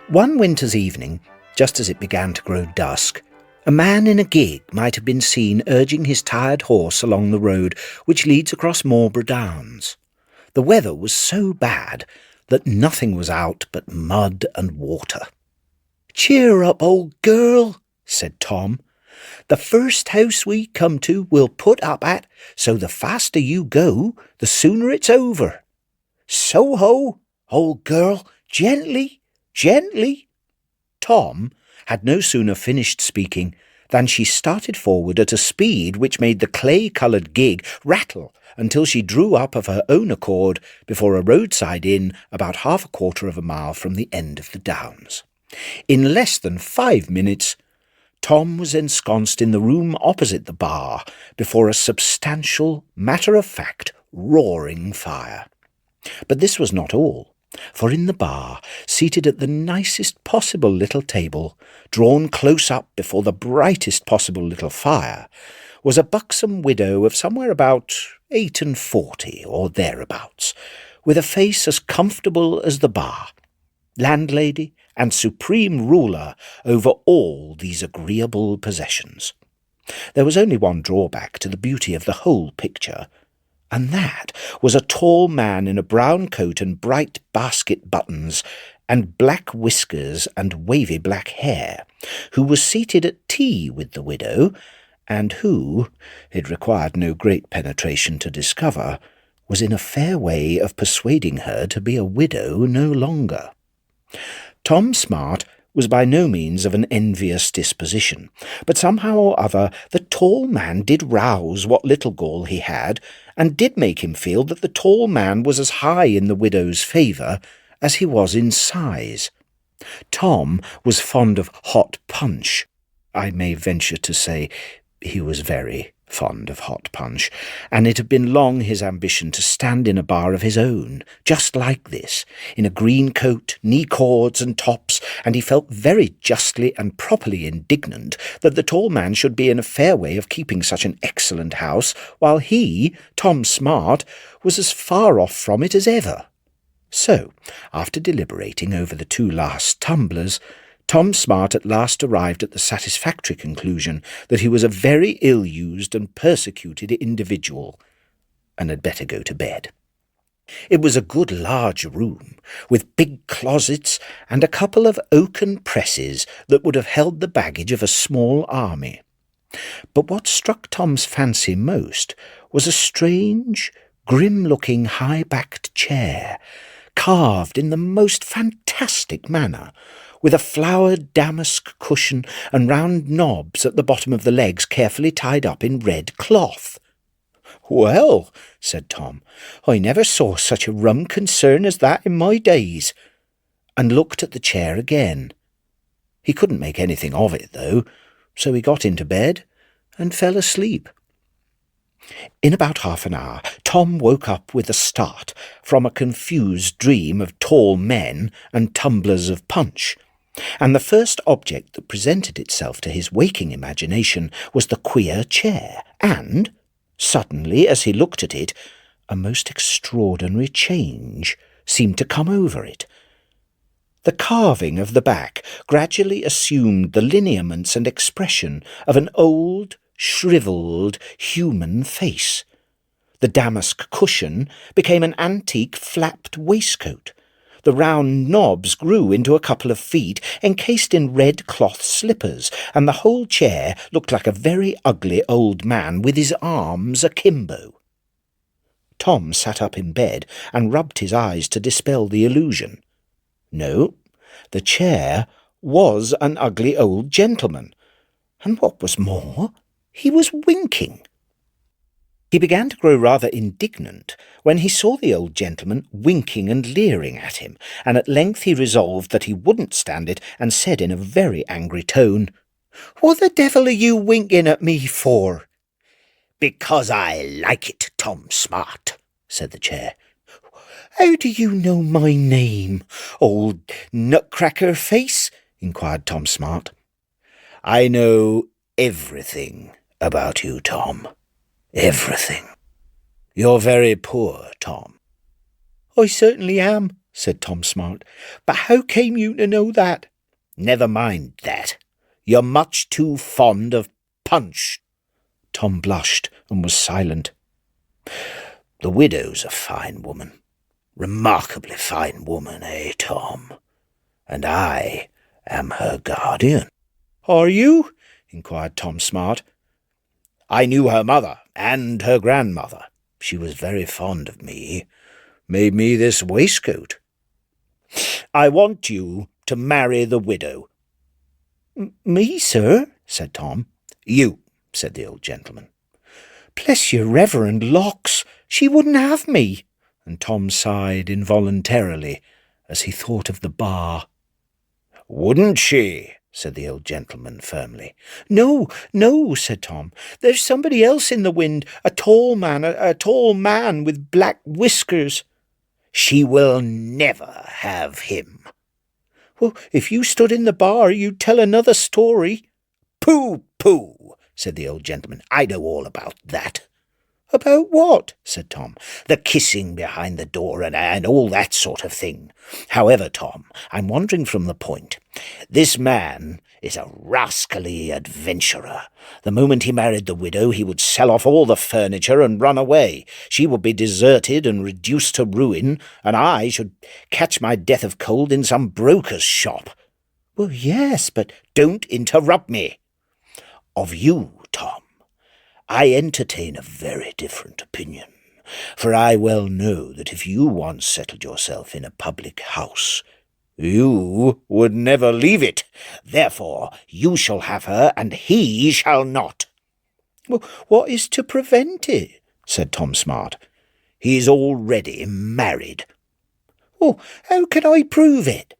One winter's evening, just as it began to grow dusk, a man in a gig might have been seen urging his tired horse along the road which leads across Marlborough Downs. The weather was so bad that nothing was out but mud and water. "Cheer up, old girl," said Tom. "The first house we come to we'll put up at, so the faster you go, the sooner it's over. So-ho, old girl, gently, gently." Tom had no sooner finished speaking than she started forward at a speed which made the clay-coloured gig rattle until she drew up of her own accord before a roadside inn about 1/4 of a mile from the end of the downs. In less than 5 minutes, Tom was ensconced in the room opposite the bar before a substantial, matter-of-fact, roaring fire. But this was not all, for in the bar, seated at the nicest possible little table, drawn close up before the brightest possible little fire, was a buxom widow of somewhere about 48 or thereabouts, with a face as comfortable as the bar, landlady and supreme ruler over all these agreeable possessions. There was only one drawback to the beauty of the whole picture, and that was a tall man in a brown coat and bright basket buttons, and black whiskers and wavy black hair, who was seated at tea with the widow, and who, it required no great penetration to discover, was in a fair way of persuading her to be a widow no longer. Tom Smart was by no means of an envious disposition, but somehow or other the tall man did rouse what little gall he had, and did make him feel that the tall man was as high in the widow's favour as he was in size. Tom was fond of hot punch. I may venture to say he was very fond of hot punch, and it had been long his ambition to stand in a bar of his own, just like this, in a green coat, knee cords and tops, and he felt very justly and properly indignant that the tall man should be in a fair way of keeping such an excellent house, while he, Tom Smart, was as far off from it as ever. So, after deliberating over the 2 last tumblers, Tom Smart at last arrived at the satisfactory conclusion that he was a very ill-used and persecuted individual, and had better go to bed. It was a good large room, with big closets and a couple of oaken presses that would have held the baggage of a small army. But what struck Tom's fancy most was a strange, grim-looking, high-backed chair, carved in the most fantastic manner, with a flowered damask cushion and round knobs at the bottom of the legs carefully tied up in red cloth. "Well," said Tom, "I never saw such a rum concern as that in my days," and looked at the chair again. He couldn't make anything of it, though, so he got into bed and fell asleep. In about half an hour, Tom woke up with a start from a confused dream of tall men and tumblers of punch, and the first object that presented itself to his waking imagination was the queer chair, and, suddenly, as he looked at it, a most extraordinary change seemed to come over it. The carving of the back gradually assumed the lineaments and expression of an old, shrivelled human face. The damask cushion became an antique flapped waistcoat. The round knobs grew into a couple of feet, encased in red cloth slippers, and the whole chair looked like a very ugly old man with his arms akimbo. Tom sat up in bed and rubbed his eyes to dispel the illusion. No, the chair was an ugly old gentleman, and what was more, he was winking. He began to grow rather indignant when he saw the old gentleman winking and leering at him, and at length he resolved that he wouldn't stand it, and said in a very angry tone, "What the devil are you winking at me for?" "Because I like it, Tom Smart," said the chair. "How do you know my name, old nutcracker face?" inquired Tom Smart. "I know everything about you, Tom. Everything. You're very poor, Tom." "I certainly am," said Tom Smart. "But how came you to know that?" "Never mind that. You're much too fond of punch." Tom blushed and was silent. "The widow's a fine woman. Remarkably fine woman, eh, Tom? And I am her guardian." "Are you?" inquired Tom Smart. "I knew her mother and her grandmother. She was very fond of me. Made me this waistcoat. I want you to marry the widow." "Me, sir?" said Tom. "You," said the old gentleman. "Bless your reverend locks, she wouldn't have me," and Tom sighed involuntarily as he thought of the bar. "Wouldn't she?" said the old gentleman firmly. "No, no," said Tom. "There's somebody else in the wind, a tall man with black whiskers." "She will never have him." "Well, if you stood in the bar, you'd tell another story." "Pooh, pooh," said the old gentleman. "I know all about that." "About what?" said Tom. "The kissing behind the door and all that sort of thing. However, Tom, I'm wandering from the point. This man is a rascally adventurer. The moment he married the widow, he would sell off all the furniture and run away. She would be deserted and reduced to ruin, and I should catch my death of cold in some broker's shop." "Well, yes, but—" "Don't interrupt me. Of you, Tom, I entertain a very different opinion. for I well know that if you once settled yourself in a public house, you would never leave it. Therefore you shall have her, and he shall not." "Well, what is to prevent it?" said Tom Smart. "He is already married." "Oh, how can I prove it?"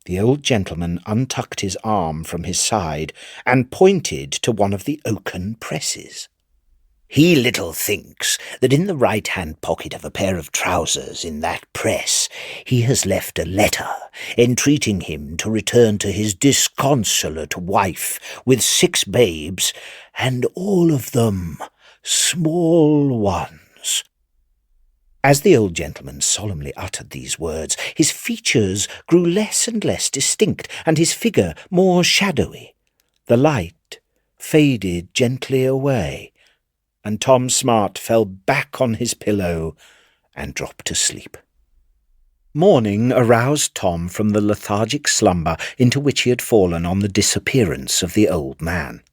The old gentleman untucked his arm from his side and pointed to one of the oaken presses. "He little thinks that in the right-hand pocket of a pair of trousers in that press he has left a letter entreating him to return to his disconsolate wife with 6 babes, and all of them small ones." As the old gentleman solemnly uttered these words, his features grew less and less distinct, and his figure more shadowy. The light faded gently away, and Tom Smart fell back on his pillow and dropped asleep. Morning aroused Tom from the lethargic slumber into which he had fallen on the disappearance of the old man.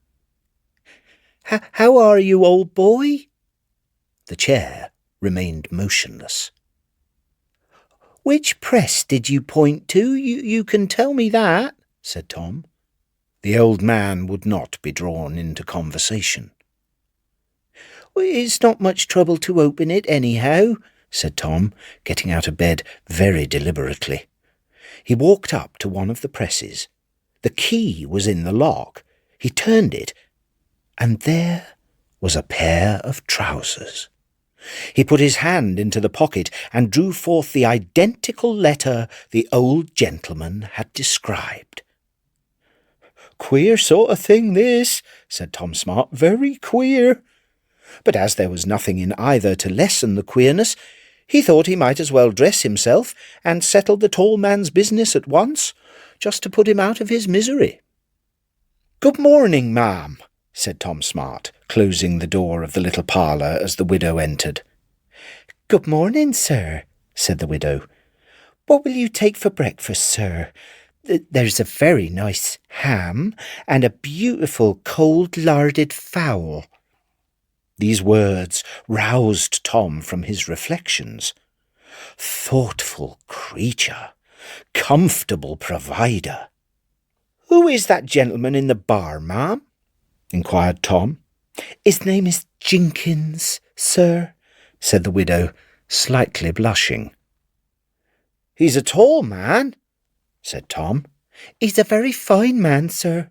"How are you, old boy?" The chair remained motionless. "Which press did you point to? You can tell me that," said Tom. The old man would not be drawn into conversation. "It's not much trouble to open it, anyhow," said Tom, getting out of bed very deliberately. He walked up to one of the presses. The key was in the lock. He turned it, and there was a pair of trousers. He put his hand into the pocket and drew forth the identical letter the old gentleman had described. "Queer sort of thing, this," said Tom Smart. "Very queer." But as there was nothing in either to lessen the queerness, he thought he might as well dress himself and settle the tall man's business at once, just to put him out of his misery. "Good morning, ma'am," said Tom Smart, closing the door of the little parlour as the widow entered. "Good morning, sir," said the widow. "What will you take for breakfast, sir? There's a very nice ham and a beautiful cold larded fowl." These words roused Tom from his reflections. Thoughtful creature! Comfortable provider! "Who is that gentleman in the bar, ma'am?" inquired Tom. "His name is Dickens, sir," said the widow, slightly blushing. "He's a tall man," said Tom. "He's a very fine man, sir,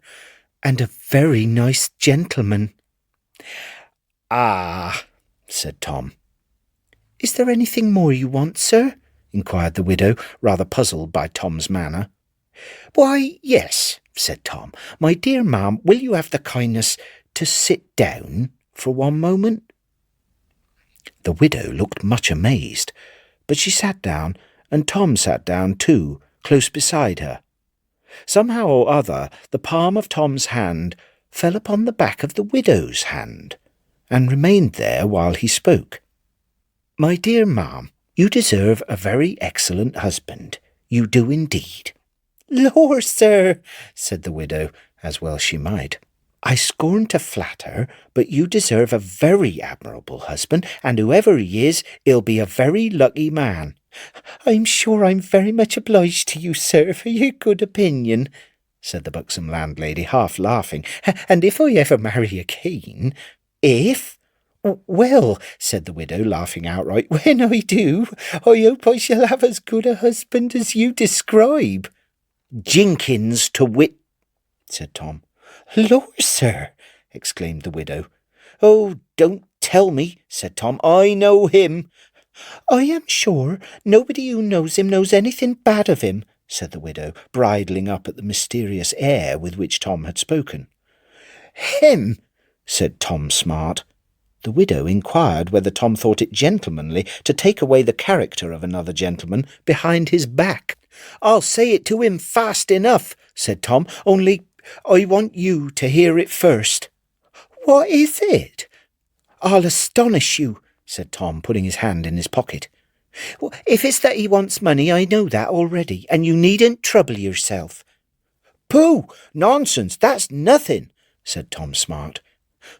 and a very nice gentleman." "Ah," said Tom. "Is there anything more you want, sir?" inquired the widow, rather puzzled by Tom's manner. "Why, yes," said Tom. "My dear ma'am, will you have the kindness to sit down for one moment?" The widow looked much amazed, but she sat down, and Tom sat down too, close beside her. Somehow or other, the palm of Tom's hand fell upon the back of the widow's hand, and remained there while he spoke. "My dear ma'am, you deserve a very excellent husband. You do indeed." "Lor, sir," said the widow, as well she might. "I scorn to flatter, but you deserve a very admirable husband, and whoever he is, he'll be a very lucky man." "I'm sure I'm very much obliged to you, sir, for your good opinion," said the buxom landlady, half laughing. "And if I ever marry again—" "If? Well," said the widow, laughing outright, "when I do, I hope I shall have as good a husband as you describe." "Jenkins to wit," said Tom. "Lord, sir!" exclaimed the widow. "Oh, don't tell me," said Tom. "I know him." "I am sure nobody who knows him knows anything bad of him," said the widow, bridling up at the mysterious air with which Tom had spoken. "Hem!" said Tom Smart. The widow inquired whether Tom thought it gentlemanly to take away the character of another gentleman behind his back. "I'll say it to him fast enough," said Tom, "only I want you to hear it first." "What is it?" "I'll astonish you," said Tom, putting his hand in his pocket. "If it's that he wants money, I know that already, and you needn't trouble yourself." "Pooh! Nonsense! That's nothing," said Tom Smart.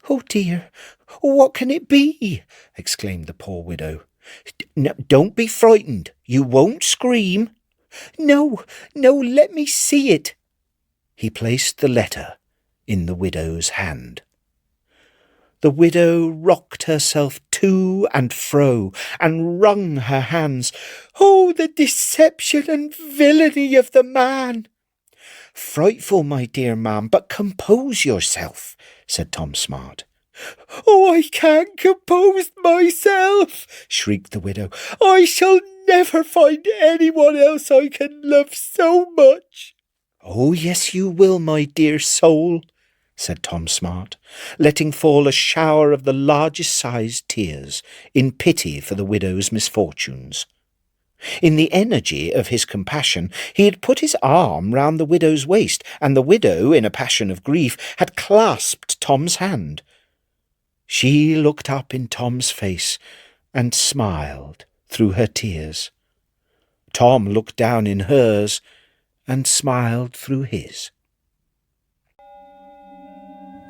"Oh dear, "What can it be?" exclaimed the poor widow. "No, don't be frightened. You won't scream." "No, let me see it." He placed the letter in the widow's hand. The widow rocked herself to and fro, and wrung her hands. "Oh, the deception and villainy of the man!" "Frightful, my dear ma'am, but compose yourself," said Tom Smart. "Oh, I can't compose myself," shrieked the widow. "I shall never find anyone else I can love so much." "Oh, yes, you will, my dear soul," said Tom Smart, letting fall a shower of the largest-sized tears in pity for the widow's misfortunes. In the energy of his compassion, he had put his arm round the widow's waist, and the widow, in a passion of grief, had clasped Tom's hand. She looked up in Tom's face and smiled through her tears. Tom looked down in hers and smiled through his.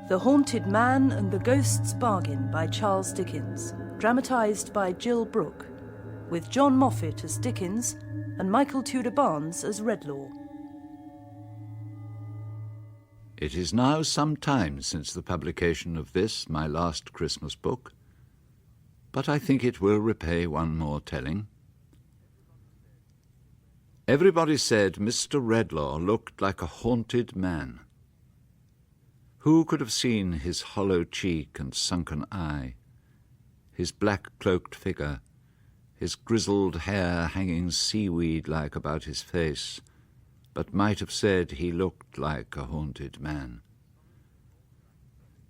The Haunted Man and the Ghost's Bargain by Charles Dickens, dramatised by Jill Brooke, with John Moffat as Dickens and Michael Tudor Barnes as Redlaw. It is now some time since the publication of this, my last Christmas book, but I think it will repay one more telling. Everybody said Mr. Redlaw looked like a haunted man. Who could have seen his hollow cheek and sunken eye, his black-cloaked figure, his grizzled hair hanging seaweed-like about his face, but might have said he looked like a haunted man.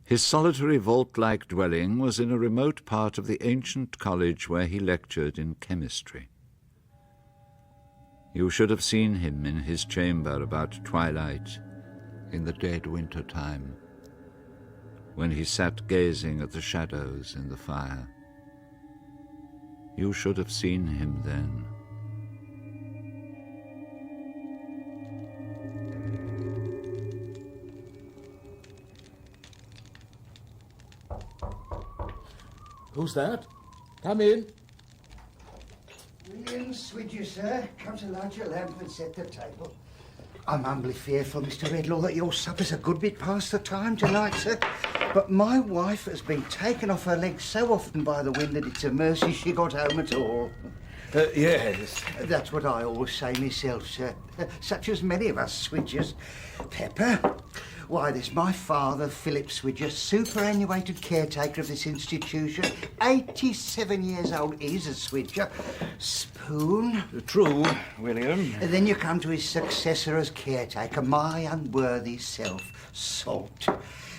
His solitary vault-like dwelling was in a remote part of the ancient college where he lectured in chemistry. You should have seen him in his chamber about twilight, in the dead winter time, when he sat gazing at the shadows in the fire. You should have seen him then. Who's that? Come in. William Swidger, sir. Come to light your lamp and set the table. I'm humbly fearful, Mr. Redlaw, that your supper's a good bit past the time tonight, sir. But my wife has been taken off her legs so often by the wind that it's a mercy she got home at all. Yes. That's what I always say myself, sir. Such as many of us Swidgers. Pepper. Why, there's my father, Philip Swidger, superannuated caretaker of this institution. 87 years old, he's a Swidger. Spoon. True, William. And then you come to his successor as caretaker, my unworthy self, Salt.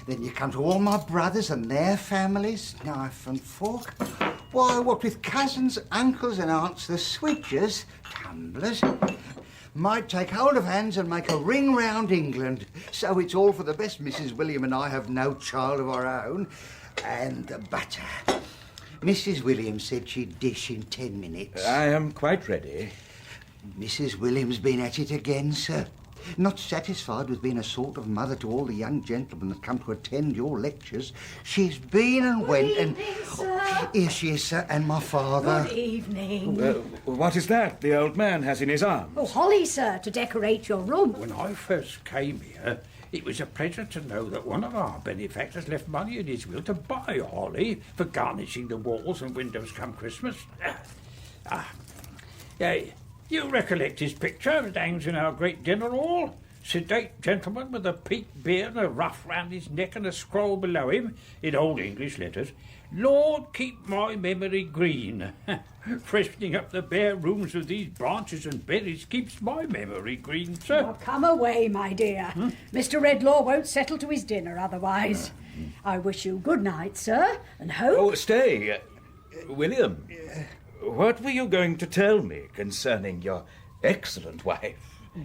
Then you come to all my brothers and their families, Knife and Fork. Why, what with cousins, uncles and aunts, the Swidgers, tumblers, might take hold of hands and make a ring round England. So it's all for the best. Mrs. William and I have no child of our own. And the butter. Mrs. William said she'd dish in 10 minutes. I am quite ready. Mrs. William's been at it again, sir. Not satisfied with being a sort of mother to all the young gentlemen that come to attend your lectures, she's been and went and... Sir. Here she is, sir, and my father. Good evening. What is that the old man has in his arms? Oh, holly, sir, to decorate your room. When I first came here, it was a pleasure to know that one of our benefactors left money in his will to buy holly for garnishing the walls and windows come Christmas. You recollect his picture that hangs in our great dinner hall? Sedate gentleman with a peaked beard and a ruff round his neck and a scroll below him, in old English letters, "Lord, keep my memory green." Freshening up the bare rooms with these branches and berries keeps my memory green, sir. Oh, come away, my dear. Mr. Redlaw won't settle to his dinner otherwise. I wish you good night, sir, and hope... Oh, stay. William, what were you going to tell me concerning your excellent wife?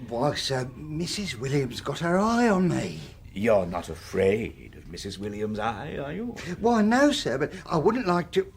Why, sir, Mrs. William's got her eye on me. You're not afraid of Mrs. William's eye, are you? Why, no, sir, but I wouldn't like to...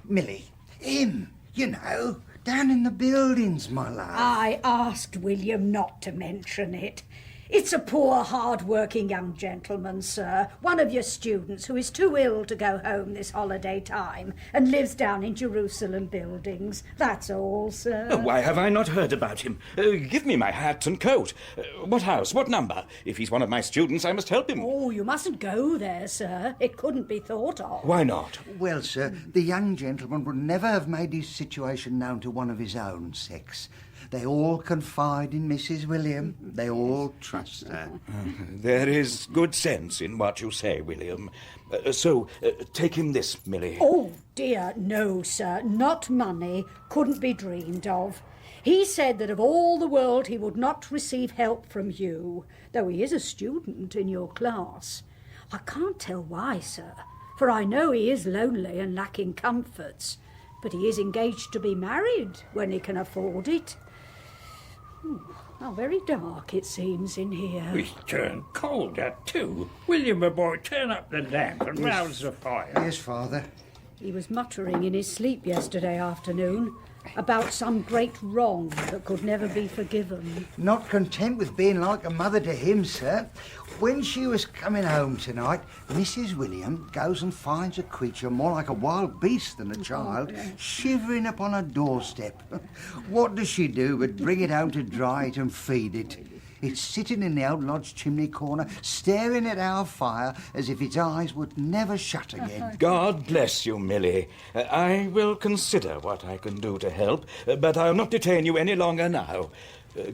Millie, him, you know, down in the buildings, my love. I asked William not to mention it. It's a poor, hard-working young gentleman, sir, one of your students who is too ill to go home this holiday time and lives down in Jerusalem buildings. That's all, sir. Why have I not heard about him? Give me my hat and coat. What house? What number? If he's one of my students, I must help him. Oh, you mustn't go there, sir. It couldn't be thought of. Why not? Well, sir, the young gentleman would never have made his situation known to one of his own sex. They all confide in Mrs. William. They all trust her. There is good sense in what you say, William. So, take him this, Millie. Oh, dear, no, sir. Not money. Couldn't be dreamed of. He said that of all the world he would not receive help from you, though he is a student in your class. I can't tell why, sir, for I know he is lonely and lacking comforts, but he is engaged to be married when he can afford it. How very dark it seems in here. It's turned colder, too. William, my boy, turn up the lamp and rouse the fire. Yes, Father. He was muttering in his sleep yesterday afternoon about some great wrong that could never be forgiven. Not content with being like a mother to him, sir. When she was coming home tonight, Mrs. William goes and finds a creature more like a wild beast than a child, shivering upon her doorstep. What does she do but bring it home to dry it and feed it? It's sitting in the old lodge chimney corner, staring at our fire as if its eyes would never shut again. God bless you, Millie. I will consider what I can do to help, but I'll not detain you any longer now.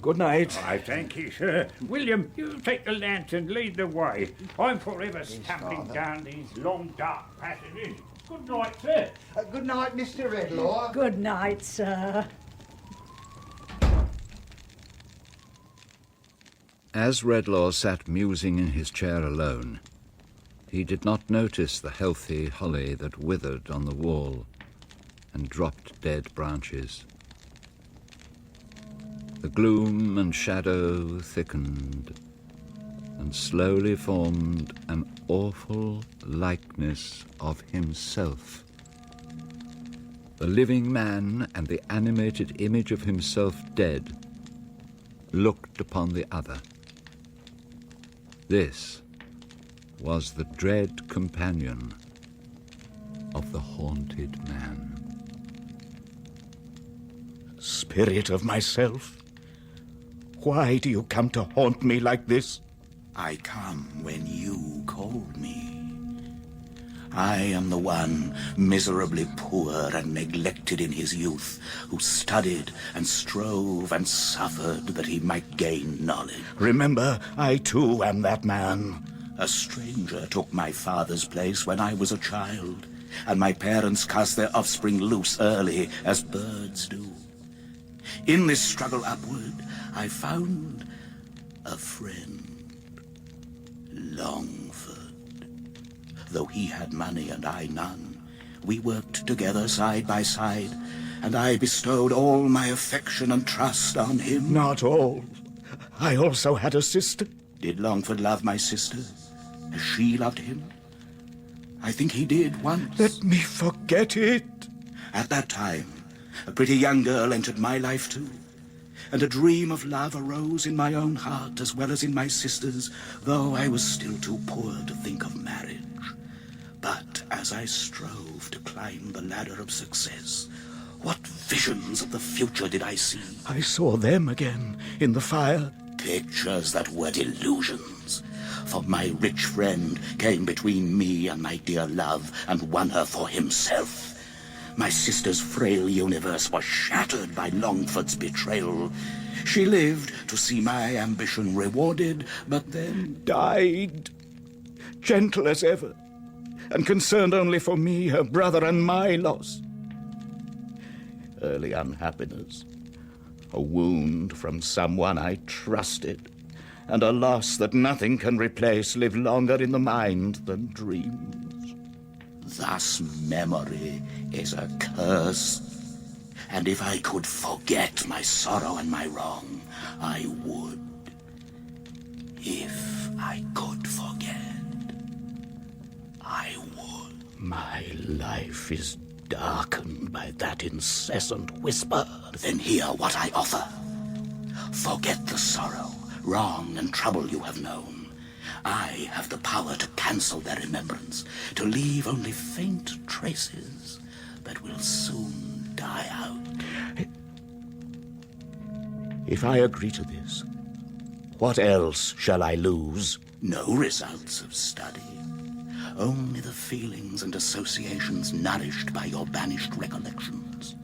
Good night. I thank you, sir. William, you take the lantern, lead the way. I'm forever stumbling down these long, dark passages. Good night, sir. Good night, Mr. Redlaw. Good night, sir. As Redlaw sat musing in his chair alone, he did not notice the healthy holly that withered on the wall and dropped dead branches. The gloom and shadow thickened and slowly formed an awful likeness of himself. The living man and the animated image of himself dead looked upon the other. This was the dread companion of the haunted man. Spirit of myself, why do you come to haunt me like this? I come when you called me. I am the one miserably poor and neglected in his youth, who studied and strove and suffered that he might gain knowledge. Remember, I too am that man. A stranger took my father's place when I was a child, and my parents cast their offspring loose early, as birds do. In this struggle upward, I found a friend, Longford. Though he had money and I none, we worked together side by side, and I bestowed all my affection and trust on him. Not all. I also had a sister. Did Longford love my sister as she loved him? I think he did once. Let me forget it. At that time, a pretty young girl entered my life too, and a dream of love arose in my own heart as well as in my sister's, though I was still too poor to think of marriage. But as I strove to climb the ladder of success, what visions of the future did I see? I saw them again in the fire. Pictures that were delusions. For my rich friend came between me and my dear love and won her for himself. My sister's frail universe was shattered by Longford's betrayal. She lived to see my ambition rewarded, but then died, gentle as ever, and concerned only for me, her brother, and my loss. Early unhappiness, a wound from someone I trusted, and a loss that nothing can replace live longer in the mind than dreams. Thus memory is a curse, and if I could forget my sorrow and my wrong, I would. If I could forget, I would. My life is darkened by that incessant whisper. Then hear what I offer. Forget the sorrow, wrong and trouble you have known. I have the power to cancel their remembrance, to leave only faint traces that will soon die out. If I agree to this, what else shall I lose? No results of study. Only the feelings and associations nourished by your banished recollections.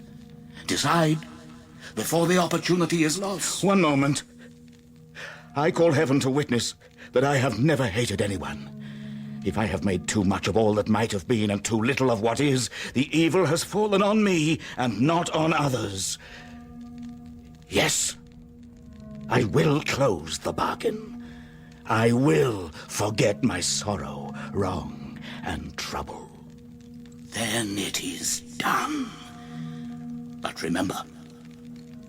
Decide before the opportunity is lost. One moment. I call heaven to witness that I have never hated anyone. If I have made too much of all that might have been and too little of what is, the evil has fallen on me and not on others. Yes, I will close the bargain. I will forget my sorrow, wrong, and trouble. Then it is done. But remember,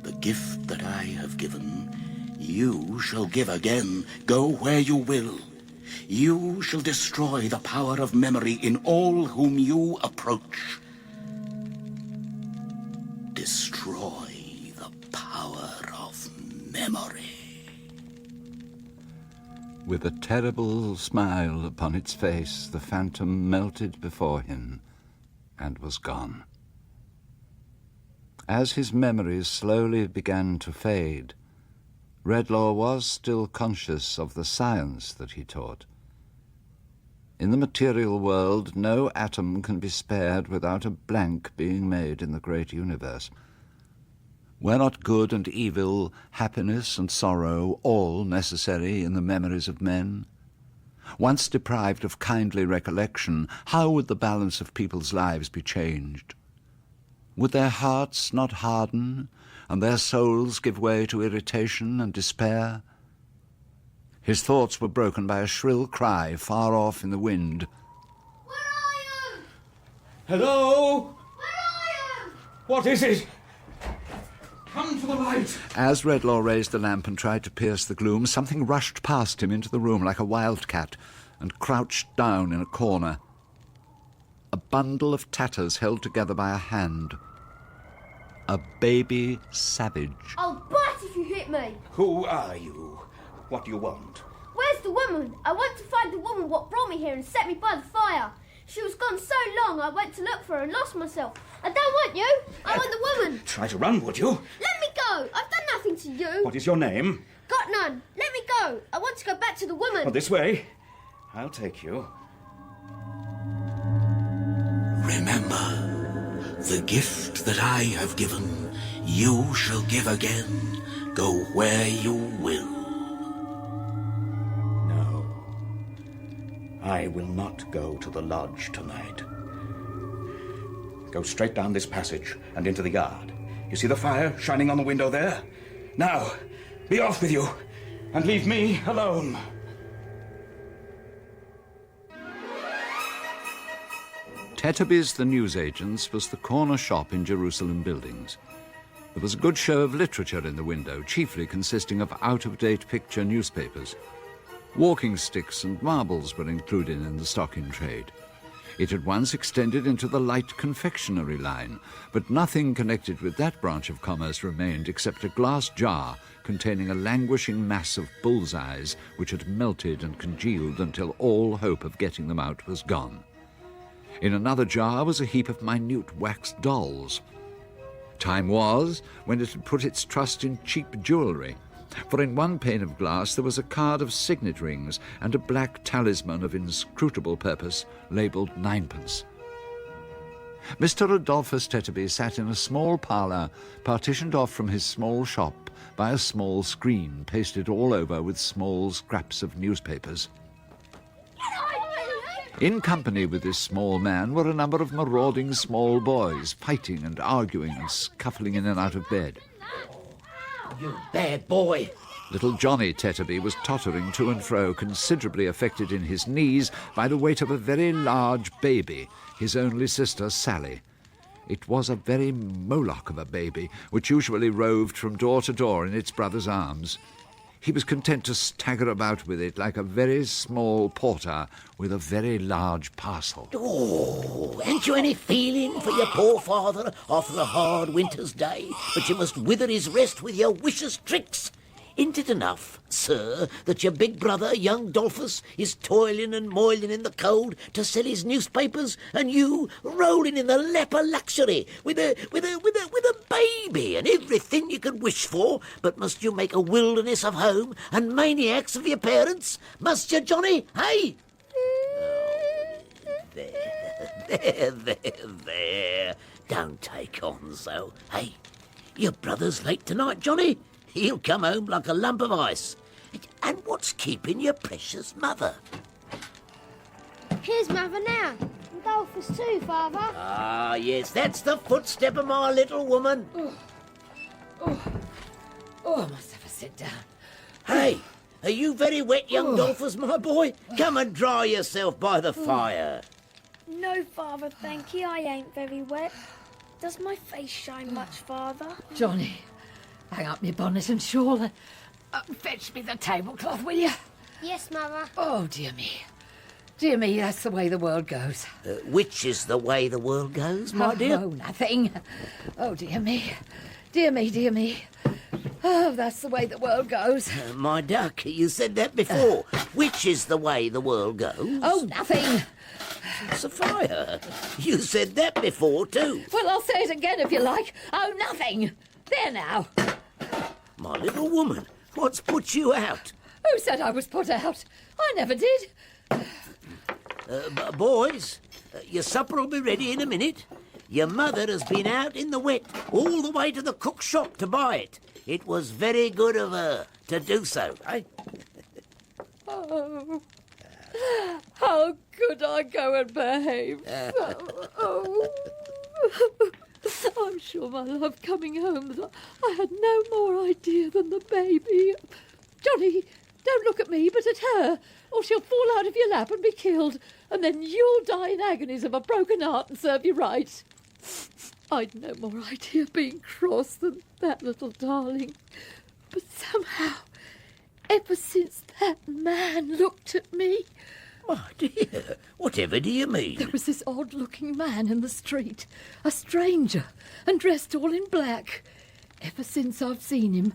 the gift that I have given, you shall give again, go where you will. You shall destroy the power of memory in all whom you approach. Destroy the power of memory. With a terrible smile upon its face, the phantom melted before him and was gone. As his memories slowly began to fade, Redlaw was still conscious of the science that he taught. In the material world, no atom can be spared without a blank being made in the great universe. Were not good and evil, happiness and sorrow, all necessary in the memories of men? Once deprived of kindly recollection, how would the balance of people's lives be changed? Would their hearts not harden, and their souls give way to irritation and despair? His thoughts were broken by a shrill cry far off in the wind. Where are you? Hello? Where are you? What is it? Come to the light. As Redlaw raised the lamp and tried to pierce the gloom, something rushed past him into the room like a wildcat and crouched down in a corner. A bundle of tatters held together by a hand. A baby savage. I'll bite if you hit me. Who are you? What do you want? Where's the woman? I want to find the woman what brought me here and set me by the fire. She was gone so long I went to look for her and lost myself. I don't want you. I want the woman. Try to run, would you? Let me go. I've done nothing to you. What is your name? Got none. Let me go. I want to go back to the woman. Oh, this way. I'll take you. Remember, the gift that I have given, you shall give again, go where you will. No. I will not go to the lodge tonight. Go straight down this passage and into the yard. You see the fire shining on the window there? Now, be off with you, and leave me alone. Tetterby's the Newsagent's was the corner shop in Jerusalem Buildings. There was a good show of literature in the window, chiefly consisting of out-of-date picture newspapers. Walking sticks and marbles were included in the stock in trade. It had once extended into the light confectionery line, but nothing connected with that branch of commerce remained except a glass jar containing a languishing mass of bullseyes which had melted and congealed until all hope of getting them out was gone. In another jar was a heap of minute wax dolls. Time was when it had put its trust in cheap jewellery, for in one pane of glass there was a card of signet rings and a black talisman of inscrutable purpose labelled ninepence. Mr. Adolphus Tetterby sat in a small parlour partitioned off from his small shop by a small screen pasted all over with small scraps of newspapers. In company with this small man were a number of marauding small boys, fighting and arguing and scuffling in and out of bed. You bad boy. Little Johnny Tetterby was tottering to and fro, considerably affected in his knees by the weight of a very large baby, his only sister Sally. It was a very Moloch of a baby, which usually roved from door to door in its brother's arms. He was content to stagger about with it like a very small porter with a very large parcel. Oh, ain't you any feeling for your poor father after a hard winter's day, but you must wither his rest with your vicious tricks? Isn't it enough, sir, that your big brother, young Dolphus, is toiling and moiling in the cold to sell his newspapers, and you rolling in the leper luxury with a baby and everything you could wish for? But must you make a wilderness of home and maniacs of your parents? Must you, Johnny? Hey? There. Don't take on so. Hey, your brother's late tonight, Johnny. He'll come home like a lump of ice. And what's keeping your precious mother? Here's Mother now. And Dolphus too, Father. Ah, yes, that's the footstep of my little woman. I must have a sit down. Hey, are you very wet, young Dolphus, my boy? Come and dry yourself by the fire. No, Father, thank you. I ain't very wet. Does my face shine much, Father? Johnny, hang up my bonnet and shawl and fetch me the tablecloth, will you? Yes, Mother. Oh, dear me. Dear me, that's the way the world goes. Which is the way the world goes, my dear? Oh, nothing. Oh, dear me. Dear me, dear me. Oh, that's the way the world goes. My duck, you said that before. Which is the way the world goes? Oh, nothing. Sophia, you said that before, too. Well, I'll say it again if you like. Oh, nothing. There now. My little woman, what's put you out? Who said I was put out? I never did. Boys, your supper'll be ready in a minute. Your mother has been out in the wet all the way to the cook's shop to buy it. It was very good of her to do so, eh? Oh, how could I go and behave so? Oh. I'm sure, my love, coming home, that I had no more idea than the baby. Johnny, don't look at me, but at her, or she'll fall out of your lap and be killed, and then you'll die in agonies of a broken heart and serve you right. I'd no more idea of being cross than that little darling. But somehow, ever since that man looked at me... My dear, whatever do you mean? There was this odd-looking man in the street, a stranger, and dressed all in black. Ever since I've seen him,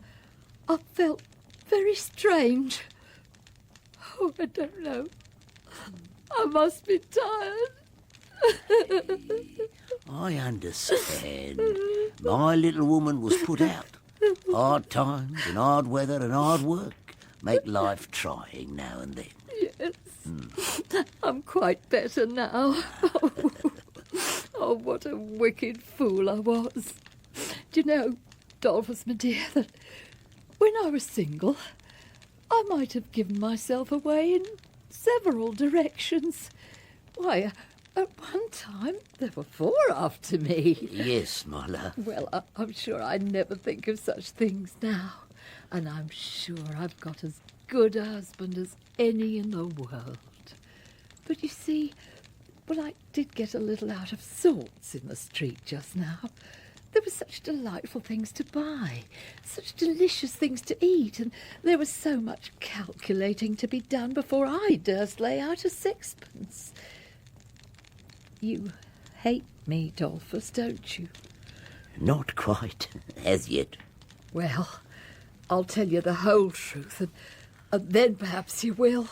I've felt very strange. Oh, I don't know. I must be tired. I understand. My little woman was put out. Hard times and hard weather and hard work make life trying now and then. Yes. I'm quite better now. Oh, what a wicked fool I was. Do you know, Dolphus, my dear, that when I was single, I might have given myself away in several directions. Why, at one time, there were 4 after me. Yes, my love. Well, I'm sure I never think of such things now. And I'm sure I've got as good a husband as any in the world. But you see, well, I did get a little out of sorts in the street just now. There were such delightful things to buy, such delicious things to eat, and there was so much calculating to be done before I durst lay out a sixpence. You hate me, Dolphus, don't you? Not quite, as yet. Well, I'll tell you the whole truth, and then perhaps you will.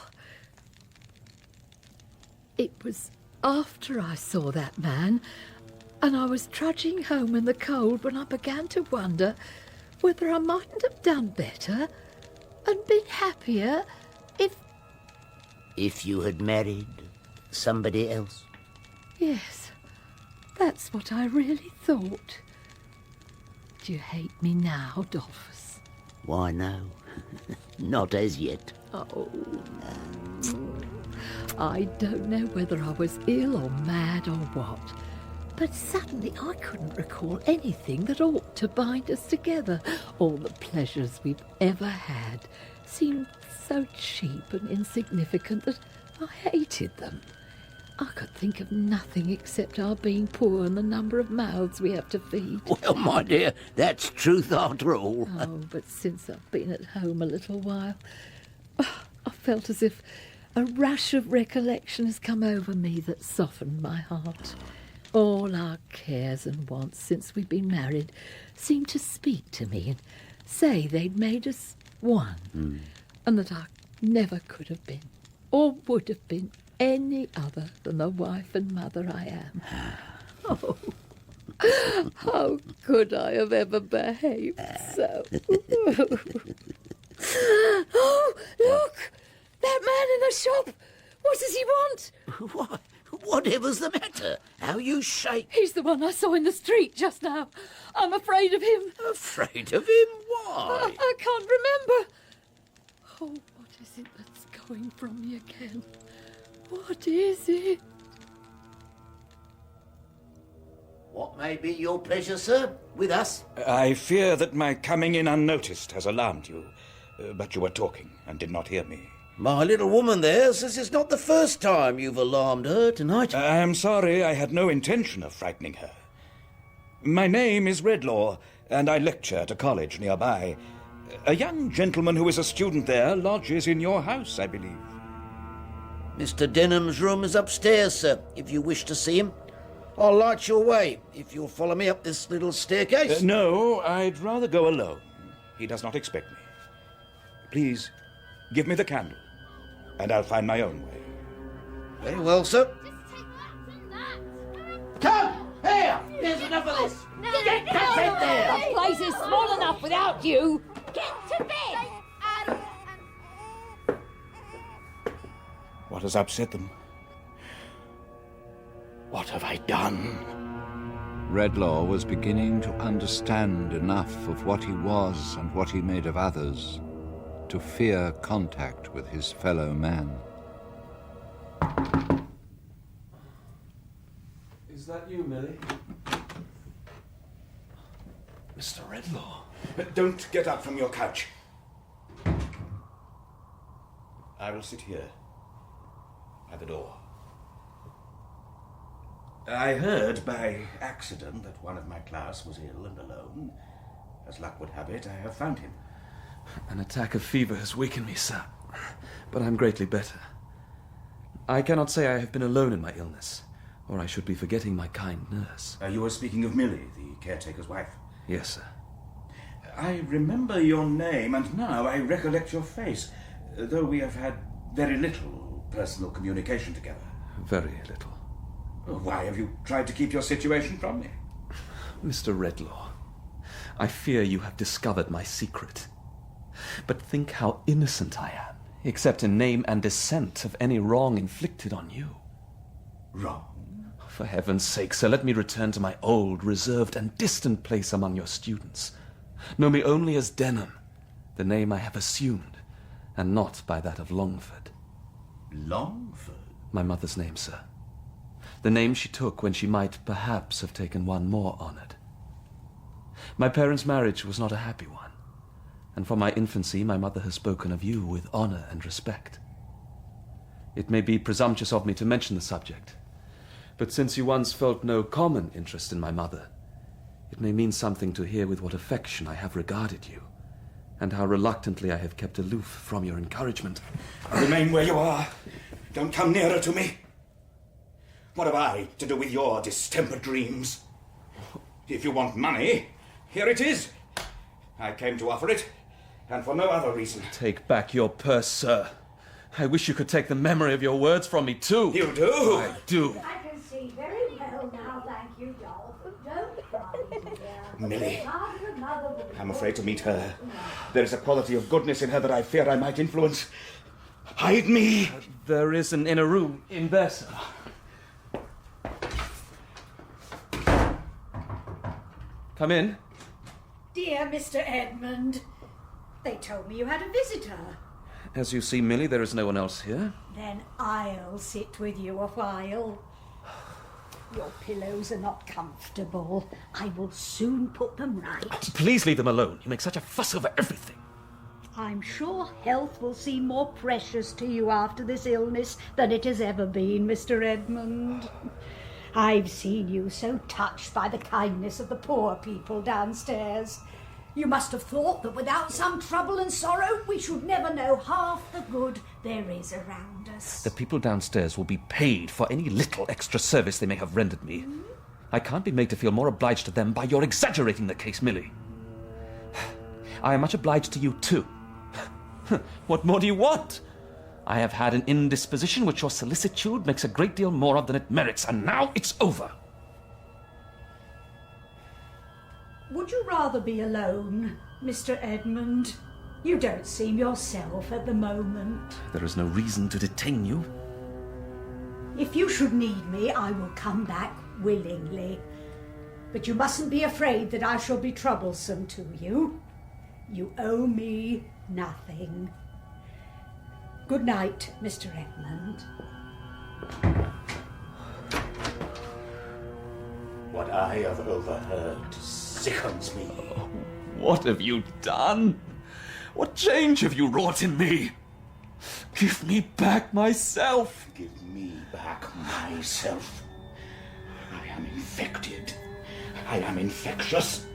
It was after I saw that man, and I was trudging home in the cold when I began to wonder whether I mightn't have done better and been happier if... If you had married somebody else? Yes, that's what I really thought. Do you hate me now, Dolphus? Why, no. Not as yet. Oh, I don't know whether I was ill or mad or what, but suddenly I couldn't recall anything that ought to bind us together. All the pleasures we've ever had seemed so cheap and insignificant that I hated them. I could think of nothing except our being poor and the number of mouths we have to feed. Well, my dear, that's truth after all. Oh, but since I've been at home a little while, I felt as if a rush of recollection has come over me that softened my heart. All our cares and wants since we've been married seemed to speak to me and say they'd made us one, and that I never could have been, or would have been, any other than the wife and mother I am. Oh, how could I have ever behaved so? Oh, look! That man in the shop! What does he want? Why, whatever's the matter? How you shake? He's the one I saw in the street just now. I'm afraid of him. Afraid of him? Why? I can't remember. Oh, what is it that's going from me again? What is it? What may be your pleasure, sir, with us? I fear that my coming in unnoticed has alarmed you. But you were talking and did not hear me. My little woman there says it's not the first time you've alarmed her tonight. I am sorry, I had no intention of frightening her. My name is Redlaw, and I lecture at a college nearby. A young gentleman who is a student there lodges in your house, I believe. Mr. Denham's room is upstairs, sir, if you wish to see him. I'll light your way, if you'll follow me up this little staircase. No, I'd rather go alone. He does not expect me. Please, give me the candle, and I'll find my own way. Very well, sir. Come! Here! There's enough of this! Get to bed there! The place is small enough without you. Get to bed! What has upset them? What have I done? Redlaw was beginning to understand enough of what he was and what he made of others to fear contact with his fellow man. Is that you, Millie? Mr. Redlaw? Don't get up from your couch. I will sit here, by the door. I heard by accident that one of my class was ill and alone. As luck would have it, I have found him. An attack of fever has weakened me, sir, but I'm greatly better. I cannot say I have been alone in my illness, or I should be forgetting my kind nurse. You were speaking of Millie, the caretaker's wife. Yes, sir. I remember your name, and now I recollect your face, though we have had very little personal communication together. Very little. Why have you tried to keep your situation from me? Mr. Redlaw, I fear you have discovered my secret. But think how innocent I am, except in name and descent, of any wrong inflicted on you. Wrong? For heaven's sake, sir, let me return to my old, reserved and distant place among your students. Know me only as Denham, the name I have assumed, and not by that of Longford. Longford? My mother's name, sir. The name she took when she might perhaps have taken one more honoured. My parents' marriage was not a happy one, and from my infancy my mother has spoken of you with honour and respect. It may be presumptuous of me to mention the subject, but since you once felt no common interest in my mother, it may mean something to hear with what affection I have regarded you, and how reluctantly I have kept aloof from your encouragement. Remain where you are. Don't come nearer to me. What have I to do with your distempered dreams? If you want money, here it is. I came to offer it, and for no other reason. Take back your purse, sir. I wish you could take the memory of your words from me, too. You do? I do. I can see very well now, thank you, Dolph. Don't cry, dear. Millie, I'm afraid to meet her. There is a quality of goodness in her that I fear I might influence. Hide me. There is an inner room in there, sir. Come in. Dear Mr. Edmund, they told me you had a visitor. As you see, Millie, there is no one else here. Then I'll sit with you a while. Your pillows are not comfortable. I will soon put them right. Please leave them alone. You make such a fuss over everything. I'm sure health will seem more precious to you after this illness than it has ever been, Mr. Edmund. I've seen you so touched by the kindness of the poor people downstairs. You must have thought that without some trouble and sorrow, we should never know half the good there is around us. The people downstairs will be paid for any little extra service they may have rendered me. I can't be made to feel more obliged to them by your exaggerating the case, Millie. I am much obliged to you, too. What more do you want? I have had an indisposition which your solicitude makes a great deal more of than it merits, and now it's over. Would you rather be alone, Mr. Edmund? You don't seem yourself at the moment. There is no reason to detain you. If you should need me, I will come back willingly. But you mustn't be afraid that I shall be troublesome to you. You owe me nothing. Good night, Mr. Edmund. What I have overheard sickens me. Oh, what have you done? What change have you wrought in me? Give me back myself. Give me back myself. I am infected. I am infectious.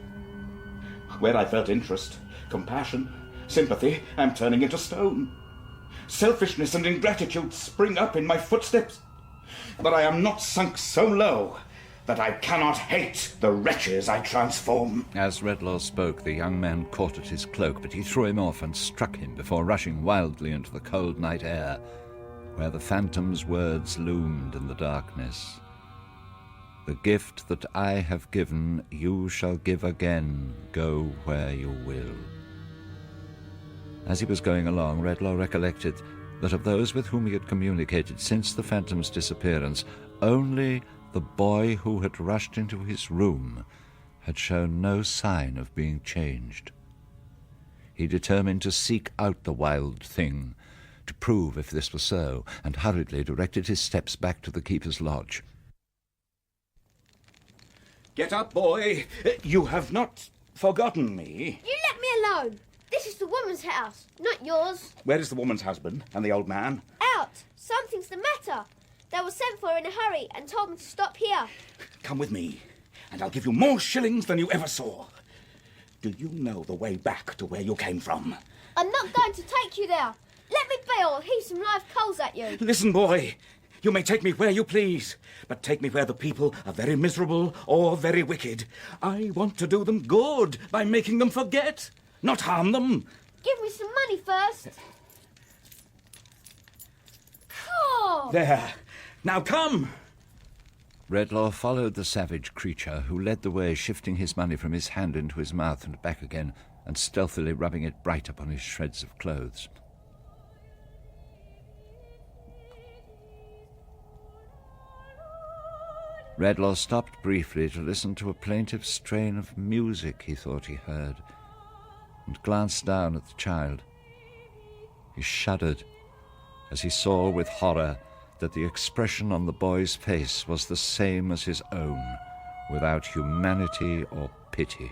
Where I felt interest, compassion, sympathy, I am turning into stone. Selfishness and ingratitude spring up in my footsteps. But I am not sunk so low that I cannot hate the wretches I transform. As Redlaw spoke, the young man caught at his cloak, but he threw him off and struck him before rushing wildly into the cold night air, where the phantom's words loomed in the darkness. The gift that I have given, you shall give again, go where you will. As he was going along, Redlaw recollected that of those with whom he had communicated since the phantom's disappearance, only the boy who had rushed into his room had shown no sign of being changed. He determined to seek out the wild thing, to prove if this were so, and hurriedly directed his steps back to the keeper's lodge. Get up, boy. You have not forgotten me. You let me alone. This is the woman's house, not yours. Where is the woman's husband and the old man? Out. Something's the matter. They were sent for in a hurry and told me to stop here. Come with me, and I'll give you more shillings than you ever saw. Do you know the way back to where you came from? I'm not going to take you there. Let me be, or I'll heap some live coals at you. Listen, boy. You may take me where you please, but take me where the people are very miserable or very wicked. I want to do them good by making them forget, not harm them. Give me some money first. Oh. There. Now come. Redlaw followed the savage creature, who led the way, shifting his money from his hand into his mouth and back again, and stealthily rubbing it bright upon his shreds of clothes. Redlaw stopped briefly to listen to a plaintive strain of music he thought he heard, and glanced down at the child. He shuddered as he saw with horror that the expression on the boy's face was the same as his own, without humanity or pity.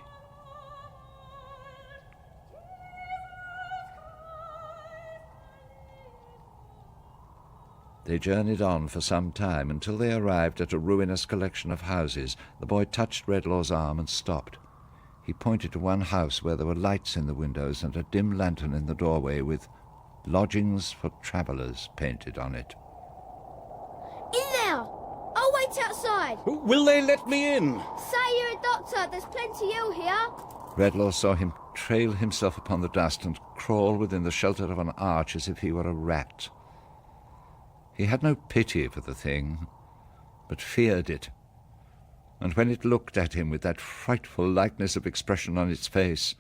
They journeyed on for some time until they arrived at a ruinous collection of houses. The boy touched Redlaw's arm and stopped. He pointed to one house where there were lights in the windows and a dim lantern in the doorway with "Lodgings for Travellers" painted on it. In there! I'll wait outside. Will they let me in? Say you're a doctor. There's plenty ill here. Redlaw saw him trail himself upon the dust and crawl within the shelter of an arch as if he were a rat. He had no pity for the thing, but feared it, and when it looked at him with that frightful likeness of expression on its face,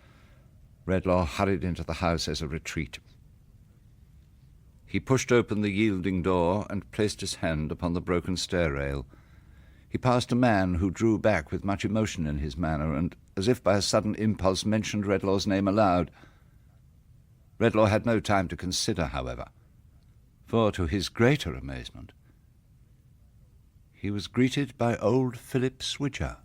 Redlaw hurried into the house as a retreat. He pushed open the yielding door and placed his hand upon the broken stair rail. He passed a man who drew back with much emotion in his manner, and, as if by a sudden impulse, mentioned Redlaw's name aloud. Redlaw had no time to consider, however, for, to his greater amazement, he was greeted by old Philip Swidger.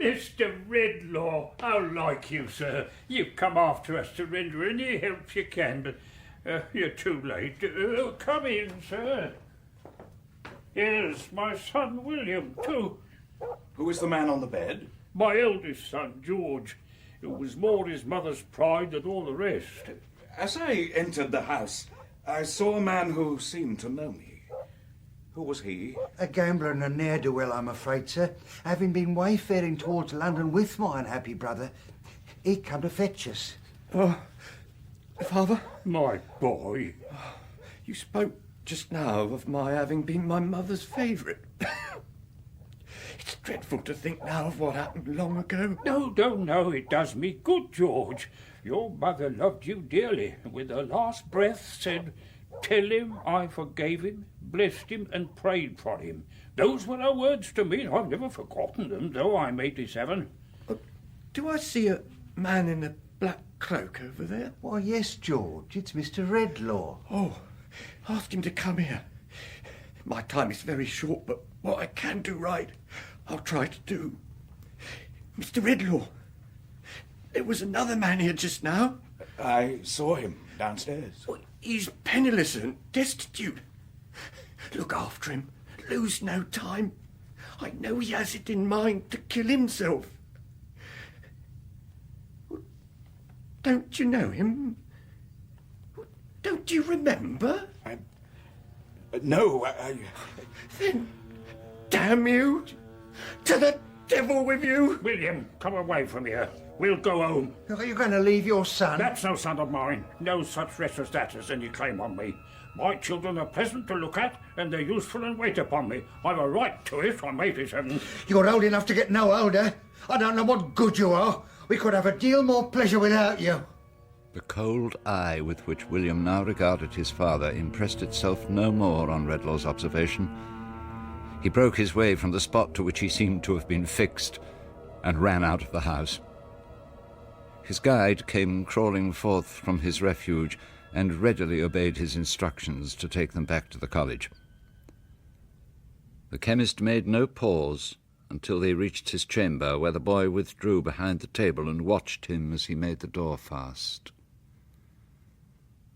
Mr. Redlaw, how like you, sir. You've come after us to render any help you can, but you're too late. Come in, sir. Here's my son William, too. Who is the man on the bed? My eldest son, George. It was more his mother's pride than all the rest. As I entered the house, I saw a man who seemed to know me. Who was he? A gambler and a ne'er-do-well, I'm afraid, sir. Having been wayfaring towards London with my unhappy brother, he'd come to fetch us. Oh, Father? My boy. You spoke just now of my having been my mother's favourite. It's dreadful to think now of what happened long ago. No, it does me good, George. Your mother loved you dearly, and with her last breath said, "Tell him I forgave him, blessed him, and prayed for him." Those were her words to me, and I've never forgotten them, though I'm 87. Do I see a man in a black cloak over there? Why, yes, George. It's Mr. Redlaw. Oh, ask him to come here. My time is very short, but what I can do right, I'll try to do. Mr. Redlaw, there was another man here just now. I saw him downstairs. Oh, he's penniless and destitute. Look after him. Lose no time. I know he has it in mind to kill himself. Don't you know him? Don't you remember? No, Then, damn you! To the devil with you! William, come away from here. We'll go home. Are you going to leave your son? That's no son of mine. No such wretch as that has any claim on me. My children are pleasant to look at, and they're useful and wait upon me. I've a right to it. I'm 87. You're old enough to get no older. I don't know what good you are. We could have a deal more pleasure without you. The cold eye with which William now regarded his father impressed itself no more on Redlaw's observation. He broke his way from the spot to which he seemed to have been fixed and ran out of the house. His guide came crawling forth from his refuge and readily obeyed his instructions to take them back to the college. The chemist made no pause until they reached his chamber, where the boy withdrew behind the table and watched him as he made the door fast.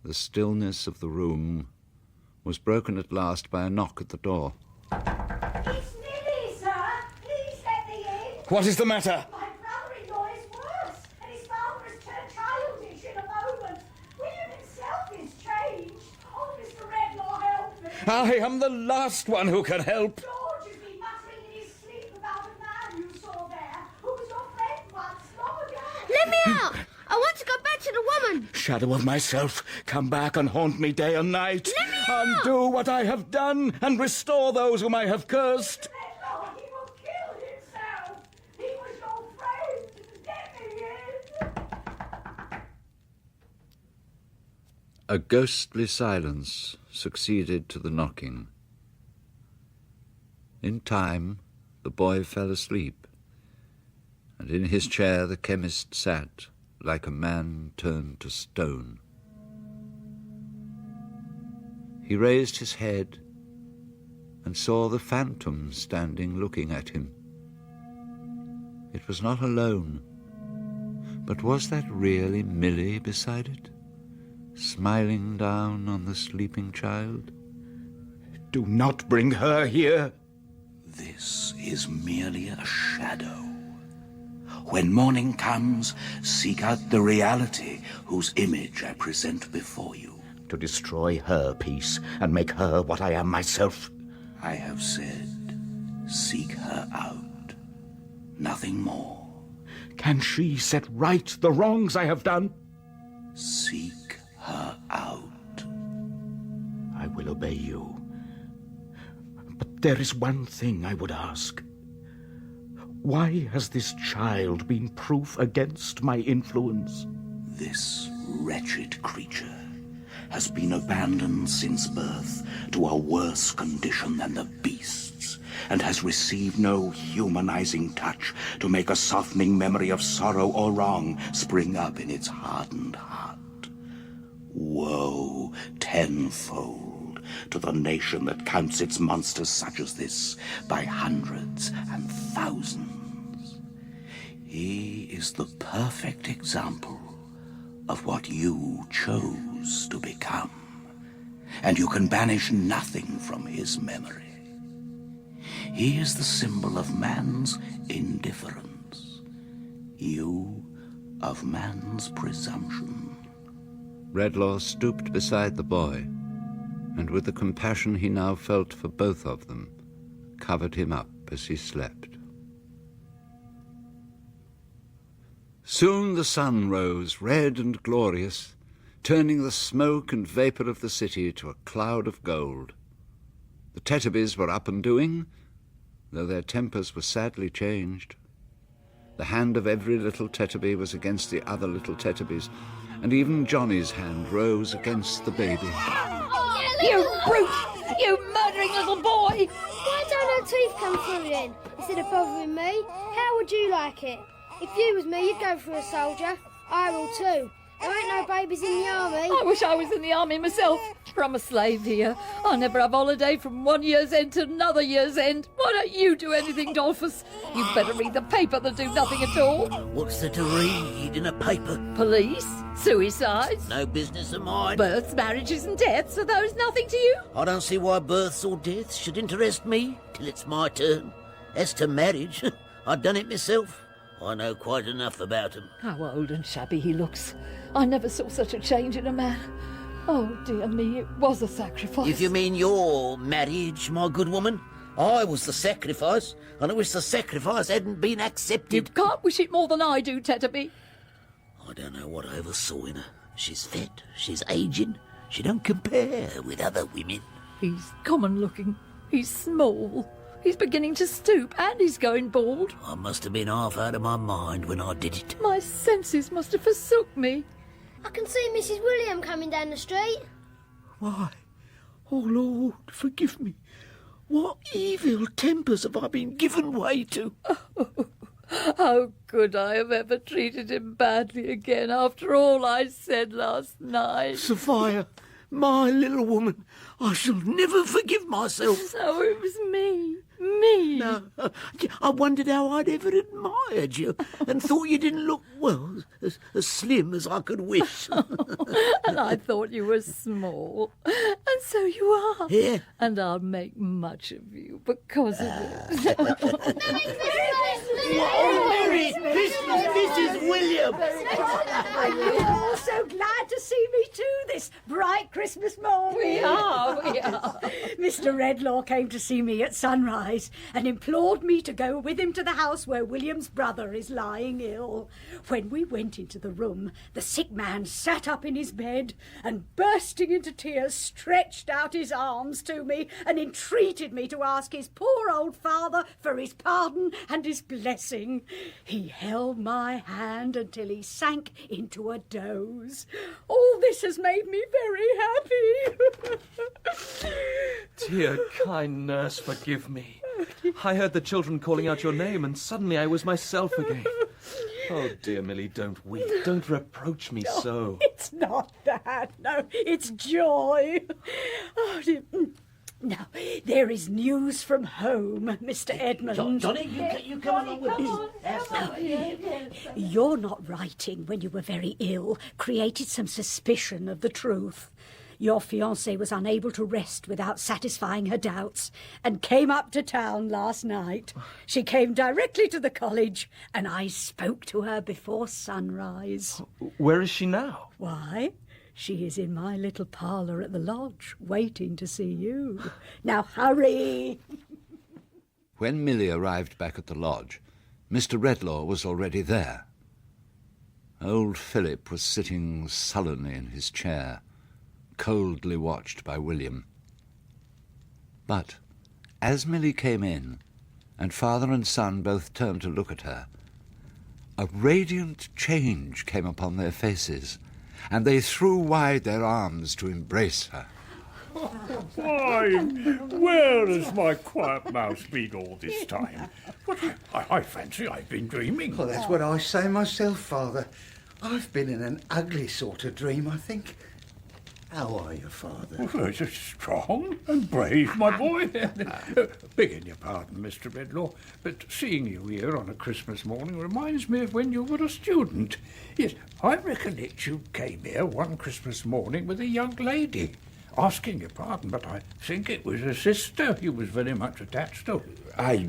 The stillness of the room was broken at last by a knock at the door. It's Millie, sir. Please let me in. What is the matter? My brother-in-law is worse, and his father has turned childish in a moment. William himself is changed. Oh, Mr. Redlaw, help me. I am the last one who can help. George has been muttering in his sleep about a man you saw there, who was your friend once, long ago. Let me out! I want to go back to the woman. Shadow of myself, come back and haunt me day and night. Let me out! Undo what I have done and restore those whom I have cursed. Redlaw, he will kill himself. He was your friend. Let me in. A ghostly silence succeeded to the knocking. In time, the boy fell asleep, and in his chair the chemist sat like a man turned to stone. He raised his head and saw the phantom standing looking at him. It was not alone, but was that really Millie beside it, smiling down on the sleeping child? Do not bring her here. This is merely a shadow. When morning comes, seek out the reality whose image I present before you. To destroy her peace and make her what I am myself. I have said, seek her out. Nothing more. Can she set right the wrongs I have done? Seek her out. I will obey you. But there is one thing I would ask. Why has this child been proof against my influence? This wretched creature has been abandoned since birth to a worse condition than the beasts, and has received no humanizing touch to make a softening memory of sorrow or wrong spring up in its hardened heart. Woe tenfold to the nation that counts its monsters such as this by hundreds and thousands. He is the perfect example of what you chose to become, and you can banish nothing from his memory. He is the symbol of man's indifference, you of man's presumption. Redlaw stooped beside the boy, and with the compassion he now felt for both of them, covered him up as he slept. Soon the sun rose, red and glorious, turning the smoke and vapour of the city to a cloud of gold. The Tetterbys were up and doing, though their tempers were sadly changed. The hand of every little Tetterby was against the other little Tetterbys, and even Johnny's hand rose against the baby. You brute! You murdering little boy! Why don't her teeth come through then, instead of bothering me? How would you like it? If you was me, you'd go for a soldier. I will too. There ain't no babies in the army. I wish I was in the army myself. I'm a slave here. I never have holiday from one year's end to another year's end. Why don't you do anything, Dolphus? You better read the paper than do nothing at all. What's there to read in a paper? Police, suicides, No business of mine. births, marriages and deaths. Are those nothing to you? I don't see why births or deaths should interest me till it's my turn. As to marriage, I've done it myself. I know quite enough about 'em. How old and shabby he looks. I never saw such a change in a man. Oh, dear me, it was a sacrifice. If you mean your marriage, my good woman, I was the sacrifice, and I wish the sacrifice hadn't been accepted. You can't wish it more than I do, Tetterby. I don't know what I ever saw in her. She's fat, she's ageing, she don't compare with other women. He's common-looking. He's small. He's beginning to stoop, and he's going bald. I must have been half out of my mind when I did it. My senses must have forsook me. I can see Mrs. William coming down the street. Why? Oh, Lord, forgive me. What evil tempers have I been given way to? How could I have ever treated him badly again after all I said last night? Sophia, my little woman, I shall never forgive myself. So it was me. Me? No, I wondered how I'd ever admired you and thought you didn't look, well, as slim as I could wish. And I thought you were small. And so you are. Yeah. And I'll make much of you because of it. Merry Christmas, Mrs. William! Are you all so glad to see me too this bright Christmas morning? We are. Mr. Redlaw came to see me at sunrise and implored me to go with him to the house where William's brother is lying ill. When we went into the room, the sick man sat up in his bed and, bursting into tears, stretched out his arms to me and entreated me to ask his poor old father for his pardon and his blessing. He held my hand until he sank into a doze. All this has made me very happy. Dear kind nurse, forgive me. I heard the children calling out your name, and suddenly I was myself again. Oh, dear Millie, don't weep. Don't reproach me so. It's not that. No, it's joy. Oh, dear. Now, there is news from home, Mr. Edmund. Johnny, you come along with me. Your not writing when you were very ill created some suspicion of the truth. Your fiancée was unable to rest without satisfying her doubts and came up to town last night. She came directly to the college and I spoke to her before sunrise. Where is she now? Why, she is in my little parlour at the lodge, waiting to see you. Now hurry! When Milly arrived back at the lodge, Mr. Redlaw was already there. Old Philip was sitting sullenly in his chair, coldly watched by William. But as Milly came in, and father and son both turned to look at her, a radiant change came upon their faces, and they threw wide their arms to embrace her. Why, where has my quiet mouse been all this time? But I fancy I've been dreaming. Well, that's what I say myself, Father. I've been in an ugly sort of dream, I think. How are you, Father? Oh, it's strong and brave, my boy. Begging your pardon, Mr. Redlaw, but seeing you here on a Christmas morning reminds me of when you were a student. Yes, I recollect you came here one Christmas morning with a young lady. Asking your pardon, but I think it was a sister you was very much attached to. I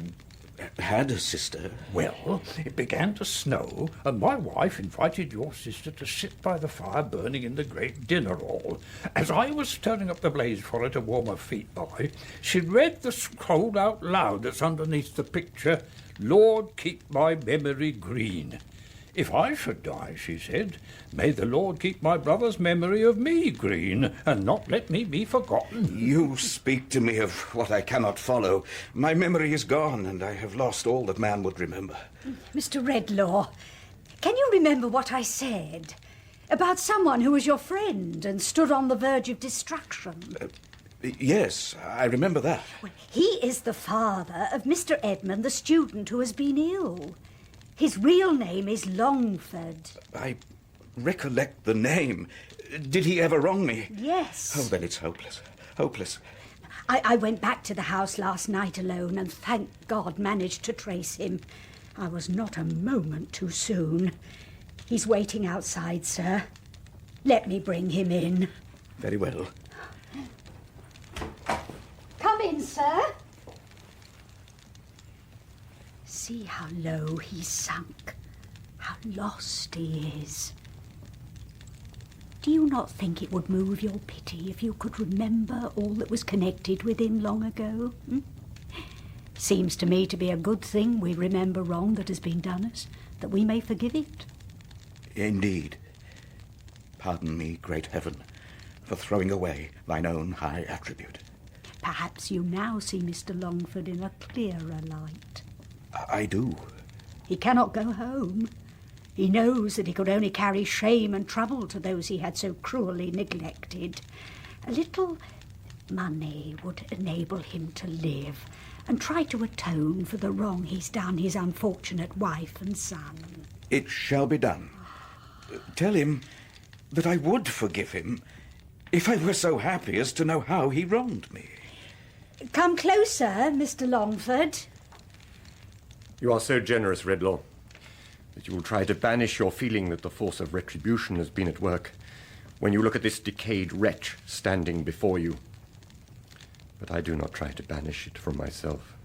had a sister. Well, it began to snow, and my wife invited your sister to sit by the fire burning in the great dinner hall. As I was turning up the blaze for her to warm her feet by, she read the scroll out loud that's underneath the picture, "Lord, keep my memory green." If I should die, she said, may the Lord keep my brother's memory of me green, and not let me be forgotten. You speak to me of what I cannot follow. My memory is gone, and I have lost all that man would remember. Mr. Redlaw, can you remember what I said about someone who was your friend and stood on the verge of destruction? Yes, I remember that. Well, he is the father of Mr. Edmund, the student who has been ill. His real name is Longford. I recollect the name. Did he ever wrong me? Yes. Oh, then it's hopeless. Hopeless. I went back to the house last night alone and thank God managed to trace him. I was not a moment too soon. He's waiting outside, sir. Let me bring him in. Very well. Come in, sir. See how low he's sunk, how lost he is. Do you not think it would move your pity if you could remember all that was connected with him long ago? Seems to me to be a good thing we remember wrong that has been done us, that we may forgive it. Indeed. Pardon me, great heaven, for throwing away thine own high attribute. Perhaps you now see Mr. Longford in a clearer light. I do. He cannot go home. He knows that he could only carry shame and trouble to those he had so cruelly neglected. A little money would enable him to live and try to atone for the wrong he's done his unfortunate wife and son. It shall be done. Tell him that I would forgive him if I were so happy as to know how he wronged me. Come closer, Mr. Longford. You are so generous, Redlaw, that you will try to banish your feeling that the force of retribution has been at work when you look at this decayed wretch standing before you. But I do not try to banish it from myself.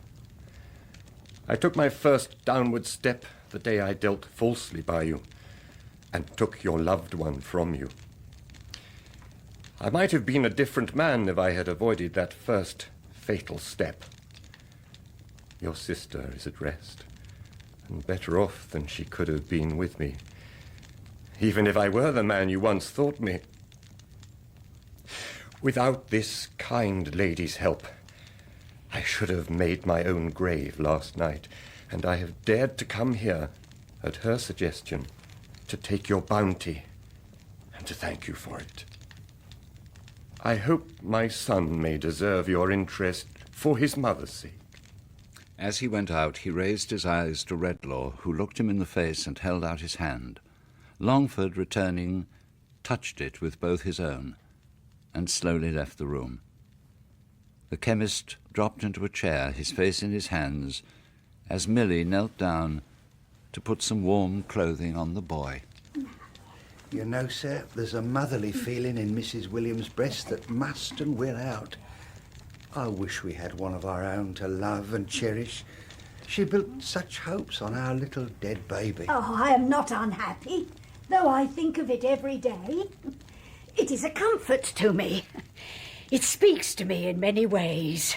I took my first downward step the day I dealt falsely by you and took your loved one from you. I might have been a different man if I had avoided that first fatal step. Your sister is at rest, and better off than she could have been with me, even if I were the man you once thought me. Without this kind lady's help, I should have made my own grave last night, and I have dared to come here, at her suggestion, to take your bounty and to thank you for it. I hope my son may deserve your interest for his mother's sake. As he went out, he raised his eyes to Redlaw, who looked him in the face and held out his hand. Longford, returning, touched it with both his own, and slowly left the room. The chemist dropped into a chair, his face in his hands, as Milly knelt down to put some warm clothing on the boy. You know, sir, there's a motherly feeling in Mrs. Williams' breast that must and will out. I wish we had one of our own to love and cherish. She built such hopes on our little dead baby. Oh, I am not unhappy, though I think of it every day. It is a comfort to me. It speaks to me in many ways.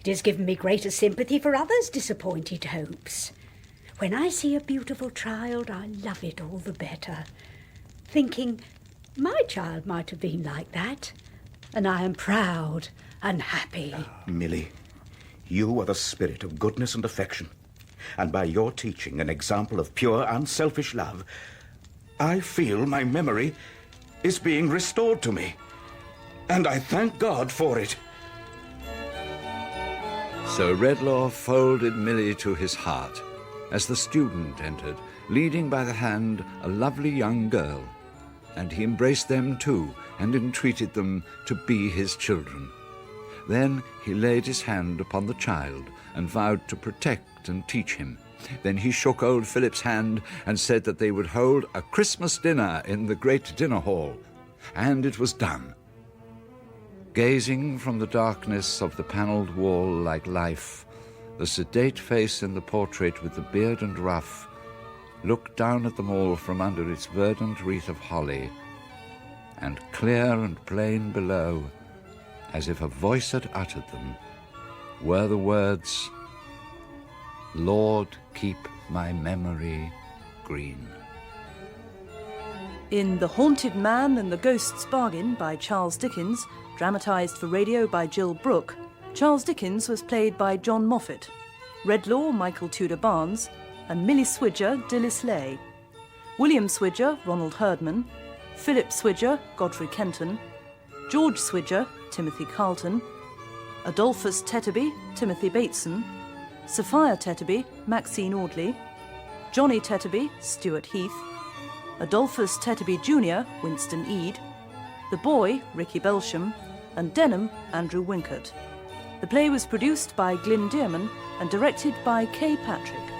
It has given me greater sympathy for others' disappointed hopes. When I see a beautiful child, I love it all the better, thinking my child might have been like that, and I am proud and happy. Milly, you are the spirit of goodness and affection, and by your teaching an example of pure, unselfish love, I feel my memory is being restored to me, and I thank God for it. So Redlaw folded Milly to his heart as the student entered, leading by the hand a lovely young girl, and he embraced them too and entreated them to be his children. Then he laid his hand upon the child and vowed to protect and teach him. Then he shook old Philip's hand and said that they would hold a Christmas dinner in the great dinner hall. And it was done. Gazing from the darkness of the panelled wall like life, the sedate face in the portrait with the beard and ruff looked down at them all from under its verdant wreath of holly, and clear and plain below, as if a voice had uttered them, were the words, "Lord, keep my memory green." In The Haunted Man and the Ghost's Bargain by Charles Dickens, dramatised for radio by Jill Brooke, Charles Dickens was played by John Moffat, Redlaw Michael Tudor Barnes, and Millie Swidger Dilys Lay. William Swidger Ronald Herdman, Philip Swidger Godfrey Kenton, George Swidger Timothy Carlton, Adolphus Tetterby Timothy Bateson, Sophia Tetterby Maxine Audley, Johnny Tetterby Stuart Heath, Adolphus Tetterby Jr. Winston Eade, the boy Ricky Belsham, and Denham Andrew Winkert. The play was produced by Glyn Dearman and directed by Kay Patrick.